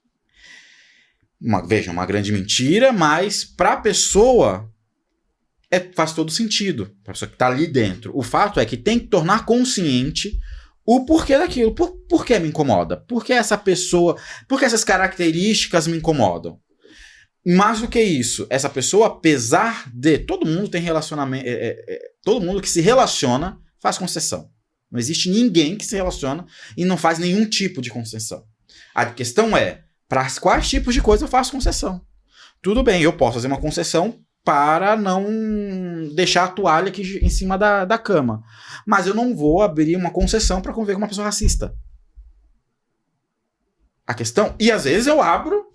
Veja, uma grande mentira, mas para a pessoa faz todo sentido. Para a pessoa que está ali dentro. O fato é que tem que tornar consciente o porquê daquilo. Por que me incomoda? Por que essa pessoa... Por que essas características me incomodam? Mais do que isso, essa pessoa, apesar de... Todo mundo tem relacionamento... todo mundo que se relaciona faz concessão. Não existe ninguém que se relaciona e não faz nenhum tipo de concessão. A questão é, para quais tipos de coisa eu faço concessão? Tudo bem, eu posso fazer uma concessão para não deixar a toalha aqui em cima da cama. Mas eu não vou abrir uma concessão para conviver com uma pessoa racista. A questão... E às vezes eu abro...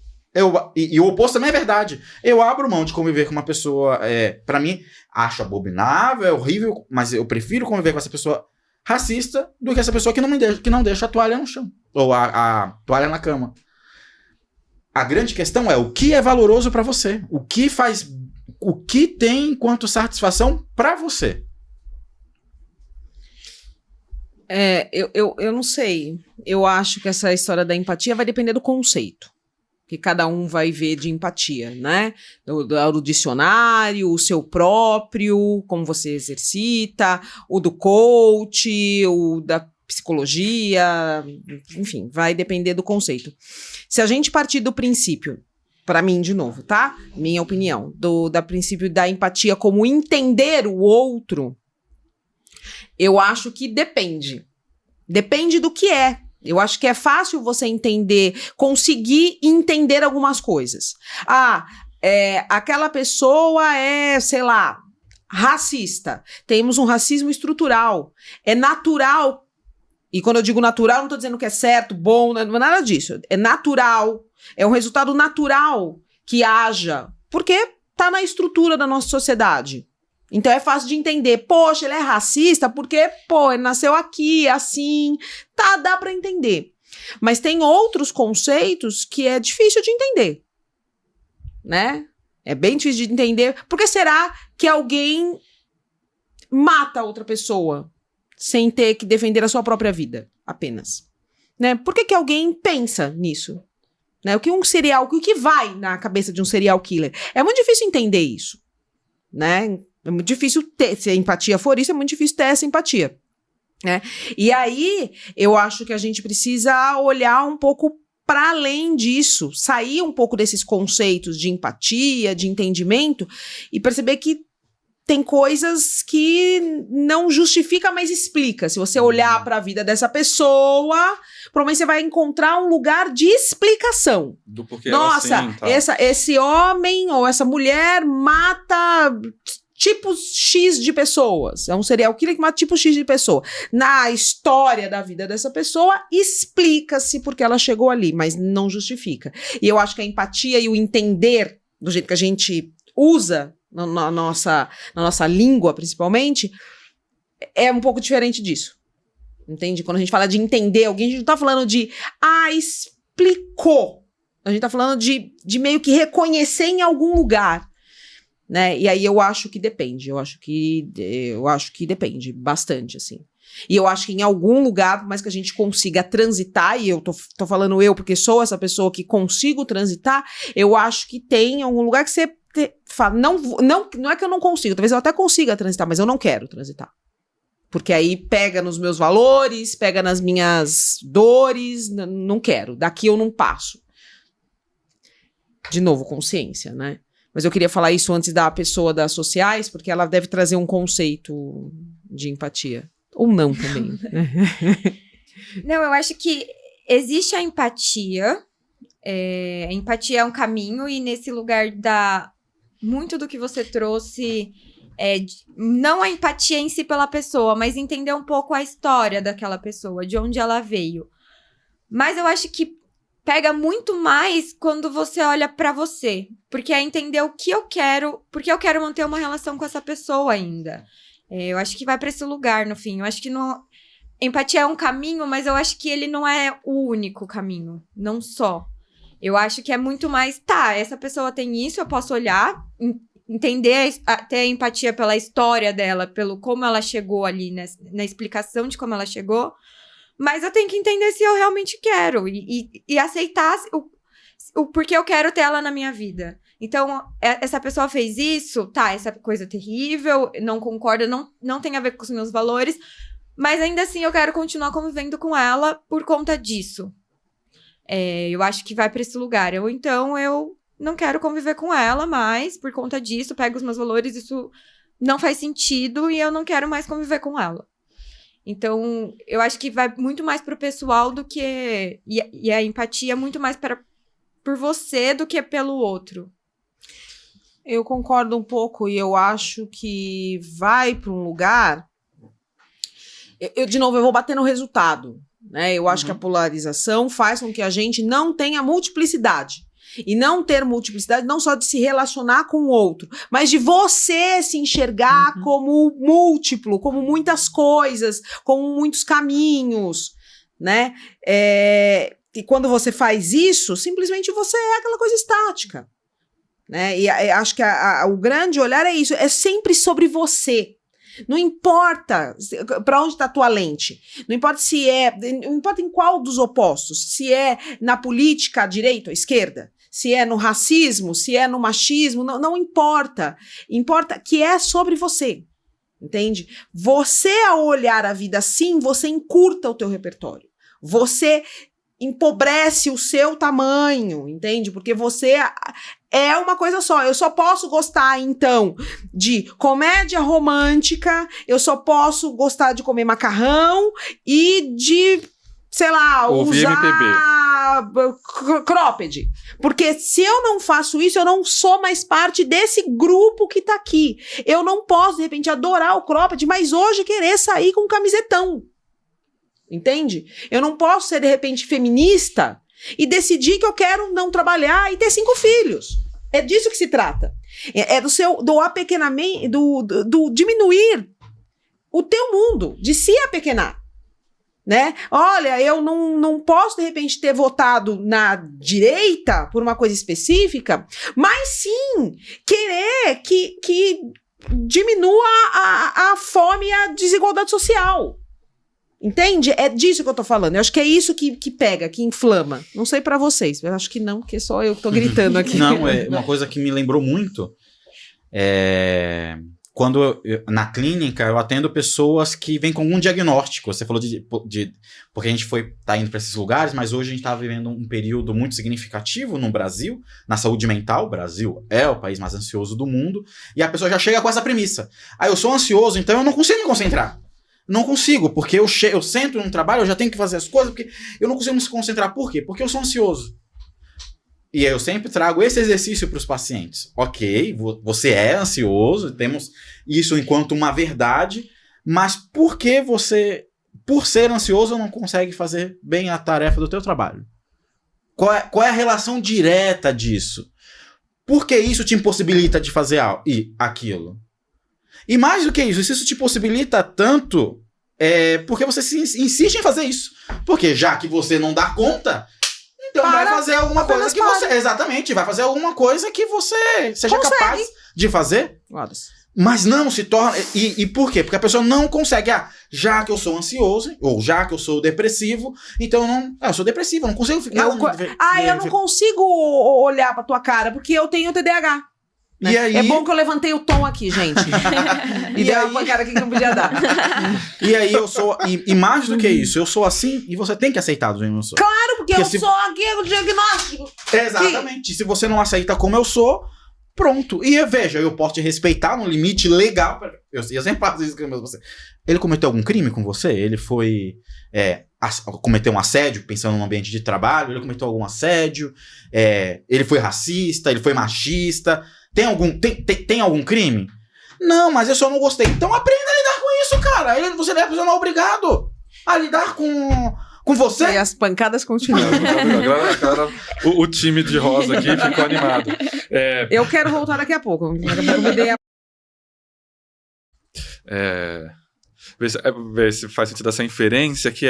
E o oposto também é verdade. Eu abro mão de conviver com uma pessoa... para mim, acho abominável, é horrível, mas eu prefiro conviver com essa pessoa racista do que essa pessoa que não deixa a toalha no chão. Ou a toalha na cama. A grande questão é o que é valoroso pra você. O que tem enquanto satisfação pra você. Eu não sei. Eu acho que essa história da empatia vai depender do conceito que cada um vai ver de empatia, né? Do dicionário, o seu próprio, como você exercita, o do coach, o da psicologia, enfim, vai depender do conceito. Se a gente partir do princípio, para mim, de novo, tá? Minha opinião, do princípio da empatia como entender o outro, eu acho que depende. Depende do que é. Eu acho que é fácil você entender, conseguir entender algumas coisas. Aquela pessoa é, sei lá, racista. Temos um racismo estrutural. É natural. E quando eu digo natural, não estou dizendo que é certo, bom, não é nada disso. É natural. É um resultado natural que haja. Porque está na estrutura da nossa sociedade. Então é fácil de entender. Poxa, ele é racista porque, ele nasceu aqui, assim. Tá, dá pra entender. Mas tem outros conceitos que é difícil de entender. Né? É bem difícil de entender. Por que será que alguém mata outra pessoa sem ter que defender a sua própria vida apenas? Né? Por que alguém pensa nisso? Né? O que vai na cabeça de um serial killer? É muito difícil entender isso. Né? É muito difícil ter, se a empatia for isso, é muito difícil ter essa empatia, né? E aí, eu acho que a gente precisa olhar um pouco para além disso, sair um pouco desses conceitos de empatia, de entendimento, e perceber que tem coisas que não justifica, mas explica. Se você olhar para a vida dessa pessoa, provavelmente você vai encontrar um lugar de explicação. Do porquê nossa, ela assim, esse homem ou essa mulher mata tipos X de pessoas. É um serial killer que mata tipo X de pessoa. Na história da vida dessa pessoa, explica-se porque ela chegou ali, mas não justifica. E eu acho que a empatia e o entender, do jeito que a gente usa na nossa língua, principalmente, é um pouco diferente disso. Entende? Quando a gente fala de entender alguém, a gente não tá falando de explicou. A gente tá falando de meio que reconhecer em algum lugar. Né? E aí eu acho que depende. Eu acho que depende bastante, assim. E eu acho que em algum lugar, por mais que a gente consiga transitar, e eu tô falando eu porque sou essa pessoa que consigo transitar, eu acho que tem algum lugar que você fala, não é que eu não consigo, talvez eu até consiga transitar, mas eu não quero transitar. Porque aí pega nos meus valores, pega nas minhas dores, não quero. Daqui eu não passo. De novo, consciência, né? Mas eu queria falar isso antes da pessoa das sociais, porque ela deve trazer um conceito de empatia. Ou não também. Não, eu acho que existe a empatia. A empatia é um caminho, e nesse lugar muito do que você trouxe, não a empatia em si pela pessoa, mas entender um pouco a história daquela pessoa, de onde ela veio. Mas eu acho que pega muito mais quando você olha pra você. Porque é entender o que eu quero, porque eu quero manter uma relação com essa pessoa ainda. Eu acho que vai pra esse lugar, no fim. Eu acho que empatia é um caminho, mas eu acho que ele não é o único caminho. Não só. Eu acho que é muito mais, essa pessoa tem isso, eu posso olhar, entender, ter empatia pela história dela, pelo como ela chegou ali, na explicação de como ela chegou. Mas eu tenho que entender se eu realmente quero e aceitar o porquê eu quero ter ela na minha vida. Então, essa pessoa fez isso, essa coisa terrível, não concorda, não tem a ver com os meus valores, mas ainda assim eu quero continuar convivendo com ela por conta disso. Eu acho que vai pra esse lugar. Então, eu não quero conviver com ela mais por conta disso, pego os meus valores, isso não faz sentido e eu não quero mais conviver com ela. Então, eu acho que vai muito mais pro pessoal do que... E a empatia é muito mais por você do que pelo outro. Eu concordo um pouco e eu acho que vai para um lugar... de novo, eu vou bater no resultado. Né? Eu acho que a polarização faz com que a gente não tenha multiplicidade. E não ter multiplicidade, não só de se relacionar com o outro, mas de você se enxergar como múltiplo, como muitas coisas, como muitos caminhos, né? E quando você faz isso, simplesmente você é aquela coisa estática, né? E acho que o grande olhar é isso, é sempre sobre você. Não importa para onde está a tua lente, não importa não importa em qual dos opostos, se é na política, à direita ou à esquerda, se é no racismo, se é no machismo, não importa. Importa que é sobre você, entende? Você, ao olhar a vida assim, você encurta o teu repertório. Você empobrece o seu tamanho, entende? Porque você é uma coisa só. Eu só posso gostar, então, de comédia romântica, eu só posso gostar de comer macarrão e de, sei lá, ouvir usar cropped. Porque se eu não faço isso, eu não sou mais parte desse grupo que tá aqui. Eu não posso, de repente, adorar o cropped, mas hoje querer sair com um camisetão. Entende? Eu não posso ser, de repente, feminista e decidir que eu quero não trabalhar e ter 5 filhos. É disso que se trata. É do apequenamento, do diminuir o teu mundo, de se apequenar. Né? Olha, eu não posso, de repente, ter votado na direita por uma coisa específica, mas sim querer que diminua a fome e a desigualdade social. Entende? É disso que eu tô falando. Eu acho que é isso que pega, que inflama. Não sei pra vocês. Eu acho que não, porque só eu que tô gritando aqui. Não, é uma coisa que me lembrou muito. Quando na clínica eu atendo pessoas que vêm com algum diagnóstico. Você falou porque a gente tá indo para esses lugares, mas hoje a gente tá vivendo um período muito significativo no Brasil, na saúde mental. O Brasil é o país mais ansioso do mundo. E a pessoa já chega com essa premissa. Eu sou ansioso, então eu não consigo me concentrar. Não consigo, porque eu sento no trabalho, eu já tenho que fazer as coisas, porque eu não consigo me concentrar. Por quê? Porque eu sou ansioso. E eu sempre trago esse exercício para os pacientes. Ok, você é ansioso, temos isso enquanto uma verdade, mas por que você, por ser ansioso, não consegue fazer bem a tarefa do teu trabalho? Qual é a relação direta disso? Por que isso te impossibilita de fazer aquilo? E mais do que isso, se isso te possibilita tanto, porque você insiste em fazer isso. Porque já que você não dá conta, então vai fazer alguma coisa que você... Exatamente, vai fazer alguma coisa que você seja capaz de fazer. Mas não se torna... E por quê? Porque a pessoa não consegue. Já que eu sou ansioso, ou já que eu sou depressivo, então eu sou depressivo, eu não consigo ficar... eu não consigo olhar pra tua cara, porque eu tenho TDAH. Né? E aí... É bom que eu levantei o tom aqui, gente. E deu uma pancada aqui que não podia dar. E aí eu sou... E mais do que isso, eu sou assim e você tem que aceitar do jeito que eu sou. Claro, porque eu sou aqui o diagnóstico. Exatamente. Se você não aceita como eu sou, pronto. E veja, eu posso te respeitar no limite legal. Eu sempre faço isso com você. Ele cometeu algum crime com você? Ele foi... cometeu um assédio, pensando no ambiente de trabalho? Ele cometeu algum assédio? Ele foi racista? Ele foi machista? Tem algum crime? Não, mas eu só não gostei. Então aprenda a lidar com isso, cara. Você não é obrigado a lidar com você. E as pancadas continuam. Agora, o time de rosa aqui ficou animado. Eu quero voltar daqui a pouco. Ver se faz sentido essa inferência que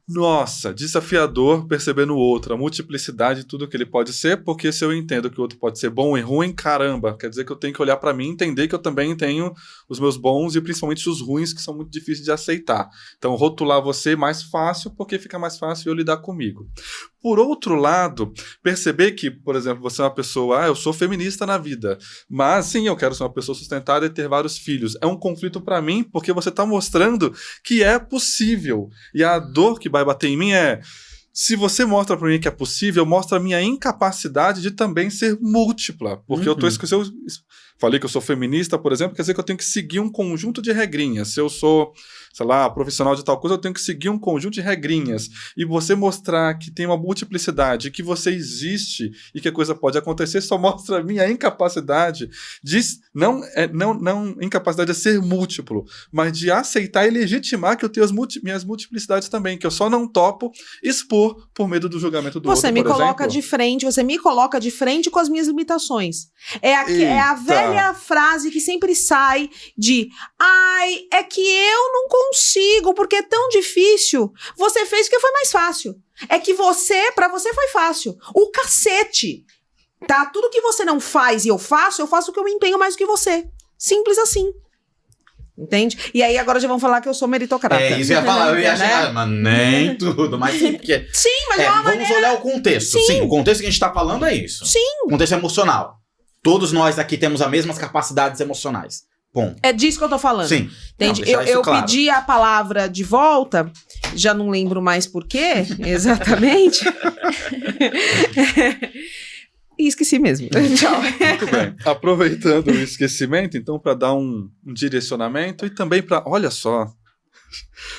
nossa, desafiador perceber no outro a multiplicidade de tudo que ele pode ser, porque se eu entendo que o outro pode ser bom e ruim, caramba, quer dizer que eu tenho que olhar pra mim e entender que eu também tenho os meus bons e principalmente os ruins que são muito difíceis de aceitar. Então, rotular você é mais fácil, porque fica mais fácil eu lidar comigo. Por outro lado, perceber que, por exemplo, você é uma pessoa, eu sou feminista na vida, mas sim, eu quero ser uma pessoa sustentada e ter vários filhos. É um conflito pra mim, porque você tá mostrando que é possível. E a dor que vai bater em mim se você mostra pra mim que é possível, mostra a minha incapacidade de também ser múltipla. Porque eu tô falei que eu sou feminista, por exemplo, quer dizer que eu tenho que seguir um conjunto de regrinhas. Se eu sou, sei lá, profissional de tal coisa, eu tenho que seguir um conjunto de regrinhas. E você mostrar que tem uma multiplicidade, que você existe e que a coisa pode acontecer, só mostra a minha incapacidade de... Não incapacidade de ser múltiplo, mas de aceitar e legitimar que eu tenho minhas multiplicidades também, que eu só não topo expor por medo do julgamento do outro, Você me coloca de frente, você me coloca de frente com as minhas limitações. É a velha frase que sempre sai de ai, é que eu não consigo, porque é tão difícil. Você fez porque foi mais fácil. É que pra você foi fácil. O cacete, tá? Tudo que você não faz e eu faço o que eu me empenho mais do que você. Simples assim. Entende? E aí agora já vão falar que eu sou meritocrata. É, isso eu ia falar, eu ia chegar, mas nem tudo, mas sim, porque... Sim, mas vamos olhar o contexto. Sim, o contexto que a gente tá falando é isso. Sim. O contexto emocional. Todos nós aqui temos as mesmas capacidades emocionais. Bom. É disso que eu tô falando. Sim. Entende? Não, eu claro. pedi a palavra de volta, já não lembro mais por quê, exatamente. E esqueci mesmo. Tchau. Muito bem. Aproveitando o esquecimento, então, para dar um direcionamento e também para, olha só,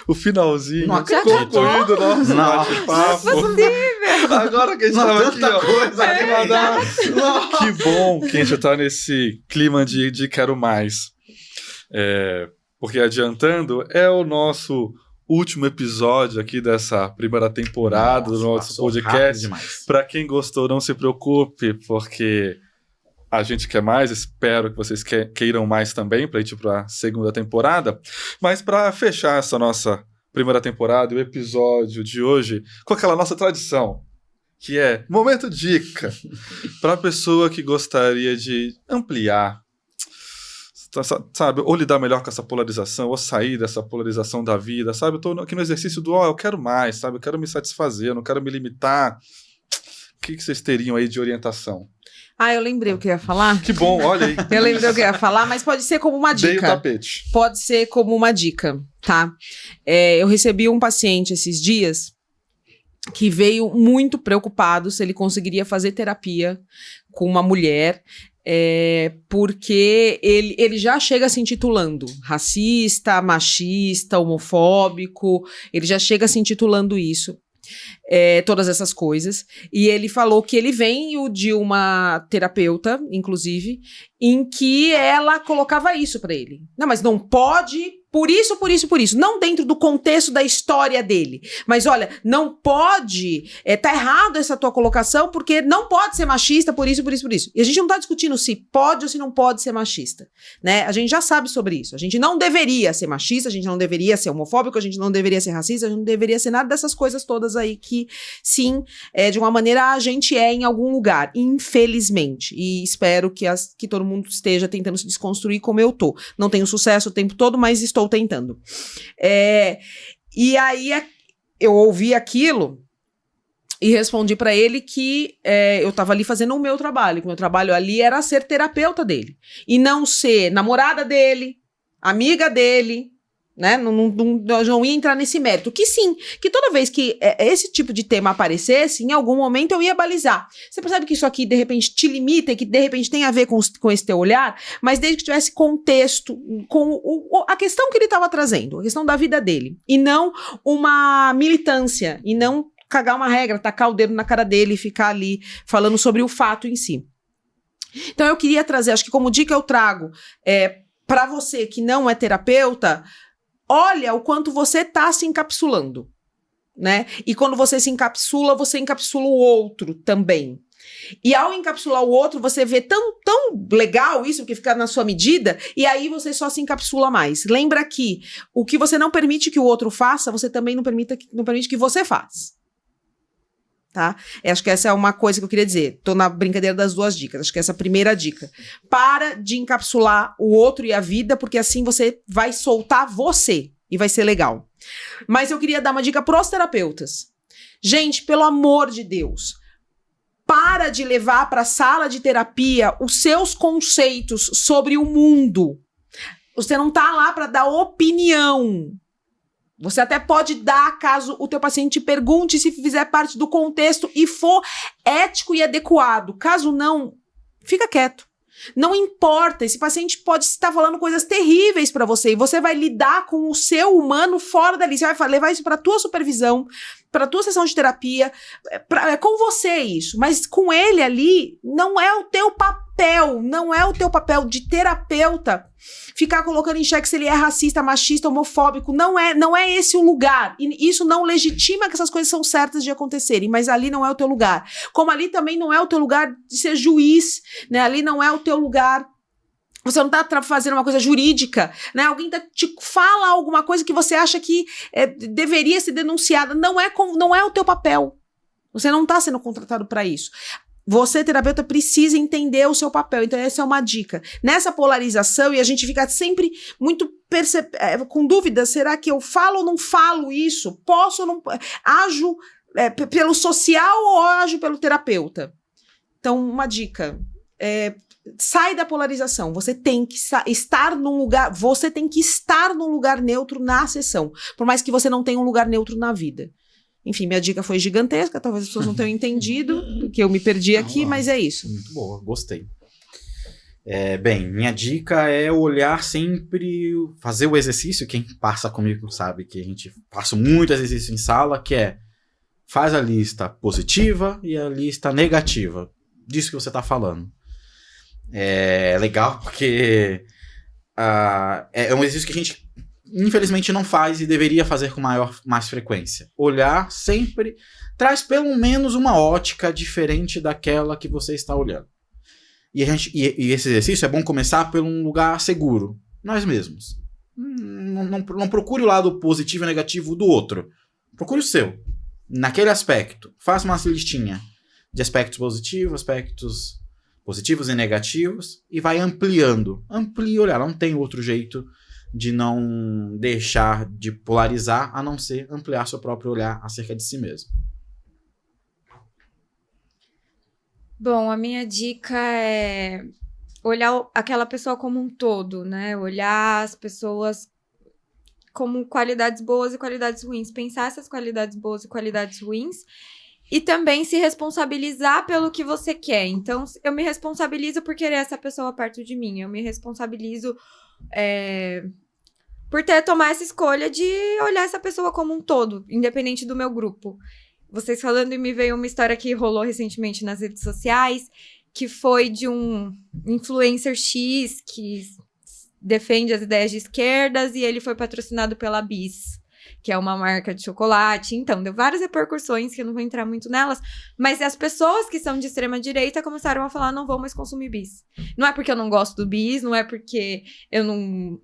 o finalzinho Não acredito. concluindo o nosso Nossa. bate-papo. Agora que a gente estava aqui, ó. Que bom que a gente está nesse clima de quero mais. Porque adiantando, é o nosso último episódio aqui dessa primeira temporada do nosso podcast. Para quem gostou, não se preocupe, porque a gente quer mais, espero que vocês queiram mais também para ir para a segunda temporada. Mas para fechar essa nossa primeira temporada, o episódio de hoje, com aquela nossa tradição, que é Momento Dica, para a pessoa que gostaria de ampliar, sabe, ou lidar melhor com essa polarização, ou sair dessa polarização da vida, sabe? Eu tô aqui no exercício do, eu quero mais, sabe? Eu quero me satisfazer, eu não quero me limitar. O que vocês teriam aí de orientação? Eu lembrei o que eu ia falar. Que bom, olha aí. Eu lembrei o que eu ia falar, mas pode ser como uma dica. Dei o tapete. Pode ser como uma dica, tá? Eu recebi um paciente esses dias que veio muito preocupado se ele conseguiria fazer terapia com uma mulher, porque ele já chega se intitulando racista, machista, homofóbico, ele já chega se intitulando isso. Todas essas coisas, e ele falou que ele veio de uma terapeuta, inclusive, em que ela colocava isso pra ele. Não, mas não pode, por isso, não dentro do contexto da história dele, mas olha, não pode, tá errado essa tua colocação, porque não pode ser machista, por isso, e a gente não tá discutindo se pode ou se não pode ser machista, né, a gente já sabe sobre isso, a gente não deveria ser machista, a gente não deveria ser homofóbico, a gente não deveria ser racista, a gente não deveria ser nada dessas coisas todas aí que, sim, de uma maneira a gente em algum lugar, infelizmente, e espero que todo mundo esteja tentando se desconstruir como eu tô. Não tenho sucesso o tempo todo, mas estou tentando. E aí eu ouvi aquilo e respondi pra ele que eu tava ali fazendo o meu trabalho, que o meu trabalho ali era ser terapeuta dele, e não ser namorada dele, amiga dele, né? Não ia entrar nesse mérito. Que sim, que toda vez que esse tipo de tema aparecesse, em algum momento eu ia balizar. Você percebe que isso aqui, de repente, te limita e que, de repente, tem a ver com esse teu olhar, mas desde que tivesse contexto com a questão que ele estava trazendo, a questão da vida dele, e não uma militância, e não cagar uma regra, tacar o dedo na cara dele e ficar ali falando sobre o fato em si. Então eu queria trazer, acho que como dica eu trago, para você que não é terapeuta, olha o quanto você tá se encapsulando, né? E quando você encapsula o outro também. E ao encapsular o outro, você vê tão legal isso, porque fica na sua medida, e aí você só se encapsula mais. Lembra que o que você não permite que o outro faça, você também não permite que você faça. Tá? Acho que essa é uma coisa que eu queria dizer. Tô na brincadeira das duas dicas. Acho que essa é a primeira dica. Para de encapsular o outro e a vida, porque assim você vai soltar você e vai ser legal. Mas eu queria dar uma dica pros terapeutas. Gente, pelo amor de Deus, para de levar para a sala de terapia os seus conceitos sobre o mundo. Você não tá lá para dar opinião. Você até pode dar caso o teu paciente te pergunte, se fizer parte do contexto e for ético e adequado. Caso não, fica quieto. Não importa, esse paciente pode estar falando coisas terríveis para você e você vai lidar com o seu humano fora dali. Você vai levar isso para tua supervisão, para tua sessão de terapia, é com você isso. Mas com ele ali, não é o teu papel, não é o teu papel de terapeuta ficar colocando em xeque se ele é racista, machista, homofóbico. Não é esse o lugar. E isso não legitima que essas coisas são certas de acontecerem, mas ali não é o teu lugar. Como ali também não é o teu lugar de ser juiz, né? Ali não é o teu lugar. Você não tá fazendo uma coisa jurídica, né? Alguém te fala alguma coisa que você acha que deveria ser denunciada. Não é o teu papel. Você não tá sendo contratado para isso. Você, terapeuta, precisa entender o seu papel. Então, essa é uma dica. Nessa polarização, e a gente fica sempre muito com dúvida, será que eu falo ou não falo isso? Posso ou não... Ajo pelo social ou ajo pelo terapeuta? Então, uma dica. Sai da polarização. Você tem que estar num lugar... Você tem que estar num lugar neutro na sessão. Por mais que você não tenha um lugar neutro na vida. Enfim, minha dica foi gigantesca, talvez as pessoas não tenham entendido, porque eu me perdi aqui, mas é isso. Muito boa, gostei. Bem, minha dica é olhar sempre, fazer o exercício, quem passa comigo sabe que a gente passa muito exercício em sala, que faz a lista positiva e a lista negativa, disso que você está falando. É legal porque é um exercício que a gente infelizmente não faz e deveria fazer com mais frequência. Olhar sempre traz pelo menos uma ótica diferente daquela que você está olhando. E esse exercício é bom começar por um lugar seguro, nós mesmos. Não procure o lado positivo e negativo do outro. Procure o seu. Naquele aspecto, faça uma listinha de aspectos positivos e negativos e vai ampliando. Amplie olhar, não tem outro jeito de não deixar de polarizar, a não ser ampliar seu próprio olhar acerca de si mesmo. Bom, a minha dica é olhar aquela pessoa como um todo, né? Olhar as pessoas como qualidades boas e qualidades ruins. Pensar essas qualidades boas e qualidades ruins e também se responsabilizar pelo que você quer. Então, eu me responsabilizo por querer essa pessoa perto de mim. Eu me responsabilizo por tomar essa escolha de olhar essa pessoa como um todo, independente do meu grupo. Vocês falando, e me veio uma história que rolou recentemente nas redes sociais, que foi de um influencer X que defende as ideias de esquerdas e ele foi patrocinado pela Bis, que é uma marca de chocolate. Então, deu várias repercussões, que eu não vou entrar muito nelas, mas as pessoas que são de extrema direita começaram a falar, não vou mais consumir Bis. Não é porque eu não gosto do Bis, não é porque eu não...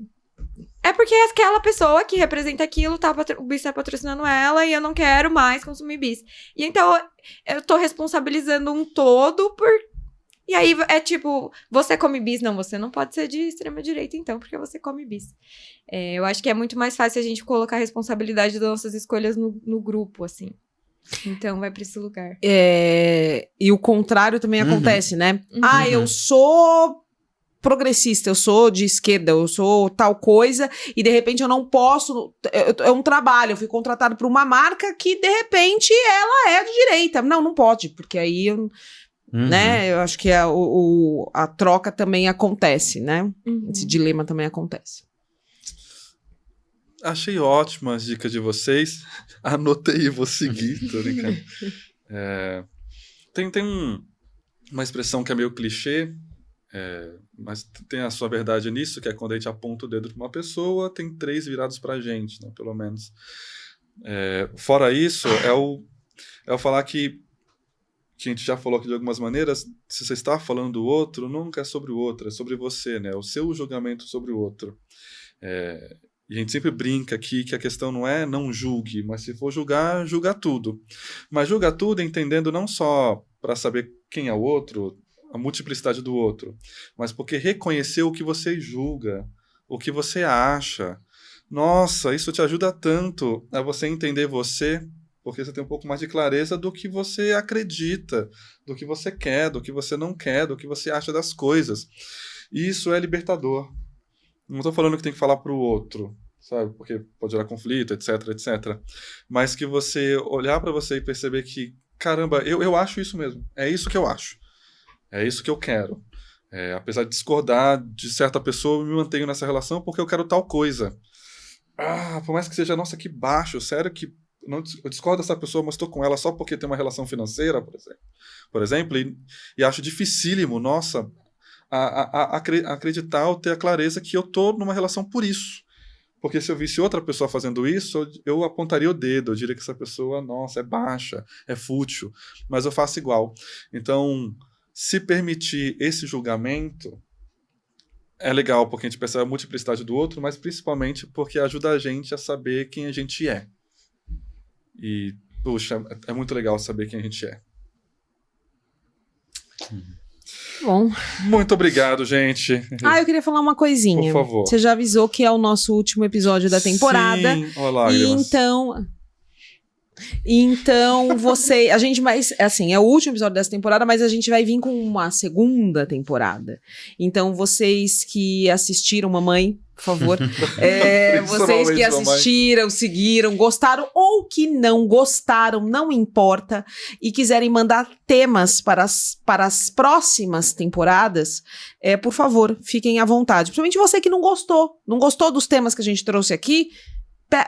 É porque aquela pessoa que representa aquilo, o Bis tá patrocinando ela e eu não quero mais consumir Bis. E então, eu tô responsabilizando um todo por... E aí, tipo, você come Bis? Não, você não pode ser de extrema direita, então, porque você come Bis. Eu acho que é muito mais fácil a gente colocar a responsabilidade das nossas escolhas no grupo, assim. Então, vai pra esse lugar. E o contrário também acontece, né? Eu sou progressista, eu sou de esquerda, eu sou tal coisa, e de repente eu não posso... É um trabalho, eu fui contratado por uma marca que, de repente, ela é de direita. Não pode, porque aí... Né? Eu acho que a troca também acontece, né? Esse dilema também acontece. Achei ótimas as dicas de vocês. Anotei e vou seguir, tô brincando. Tem uma expressão que é meio clichê, mas tem a sua verdade nisso, que é quando a gente aponta o dedo para uma pessoa, tem 3 virados pra gente, né? Pelo menos. Fora isso, é o falar que a gente já falou aqui de algumas maneiras, se você está falando do outro, nunca é sobre o outro, é sobre você, né? O seu julgamento sobre o outro. E a gente sempre brinca aqui que a questão não é não julgue, mas se for julgar, julga tudo. Mas julga tudo entendendo não só para saber quem é o outro, a multiplicidade do outro, mas porque reconhecer o que você julga, o que você acha. Nossa, isso te ajuda tanto a você entender você, porque você tem um pouco mais de clareza do que você acredita, do que você quer, do que você não quer, do que você acha das coisas. E isso é libertador. Não estou falando que tem que falar para o outro, sabe? Porque pode gerar conflito, etc, etc. Mas que você olhar para você e perceber que, caramba, eu acho isso mesmo. É isso que eu acho. É isso que eu quero. Apesar de discordar de certa pessoa, eu me mantenho nessa relação porque eu quero tal coisa. Por mais que seja, nossa, que baixo, sério que eu discordo dessa pessoa, mas estou com ela só porque tem uma relação financeira, por exemplo, e acho dificílimo, nossa, acreditar ou ter a clareza que eu estou numa relação por isso. Porque se eu visse outra pessoa fazendo isso, eu apontaria o dedo, eu diria que essa pessoa, nossa, é baixa, é fútil, mas eu faço igual. Então, se permitir esse julgamento, é legal, porque a gente percebe a multiplicidade do outro, mas principalmente porque ajuda a gente a saber quem a gente é. E, puxa, é muito legal saber quem a gente é. Bom. Muito obrigado, gente. Eu queria falar uma coisinha. Por favor. Você já avisou que é o nosso último episódio da temporada. Sim, olá, lágrimas. Então, a gente vai, assim, é o último episódio dessa temporada, mas a gente vai vir com uma segunda temporada. Então, vocês que assistiram, mamãe, por favor, vocês que assistiram, seguiram, gostaram ou que não gostaram, não importa, e quiserem mandar temas para as próximas temporadas, por favor, fiquem à vontade. Principalmente você que não gostou dos temas que a gente trouxe aqui,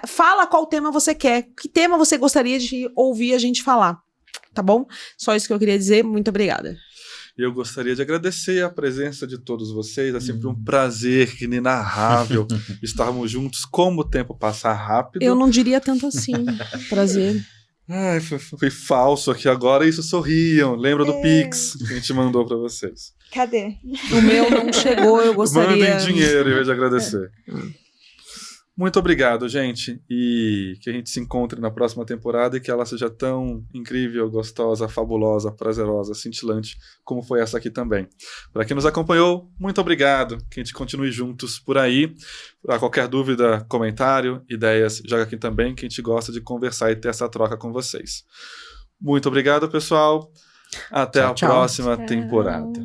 fala qual tema você quer, que tema você gostaria de ouvir a gente falar, tá bom? Só isso que eu queria dizer, muito obrigada. Eu gostaria de agradecer a presença de todos vocês, é sempre um prazer inenarrável estarmos juntos, como o tempo passa rápido. Eu não diria tanto assim, prazer. Ai, foi falso aqui agora, isso sorriam, lembra do Pix que a gente mandou pra vocês. Cadê? O meu não chegou, eu gostaria... Mandem dinheiro em vez de agradecer. Muito obrigado, gente, e que a gente se encontre na próxima temporada e que ela seja tão incrível, gostosa, fabulosa, prazerosa, cintilante, como foi essa aqui também. Para quem nos acompanhou, muito obrigado, que a gente continue juntos por aí. Para qualquer dúvida, comentário, ideias, joga aqui também, que a gente gosta de conversar e ter essa troca com vocês. Muito obrigado, pessoal. Até a próxima temporada.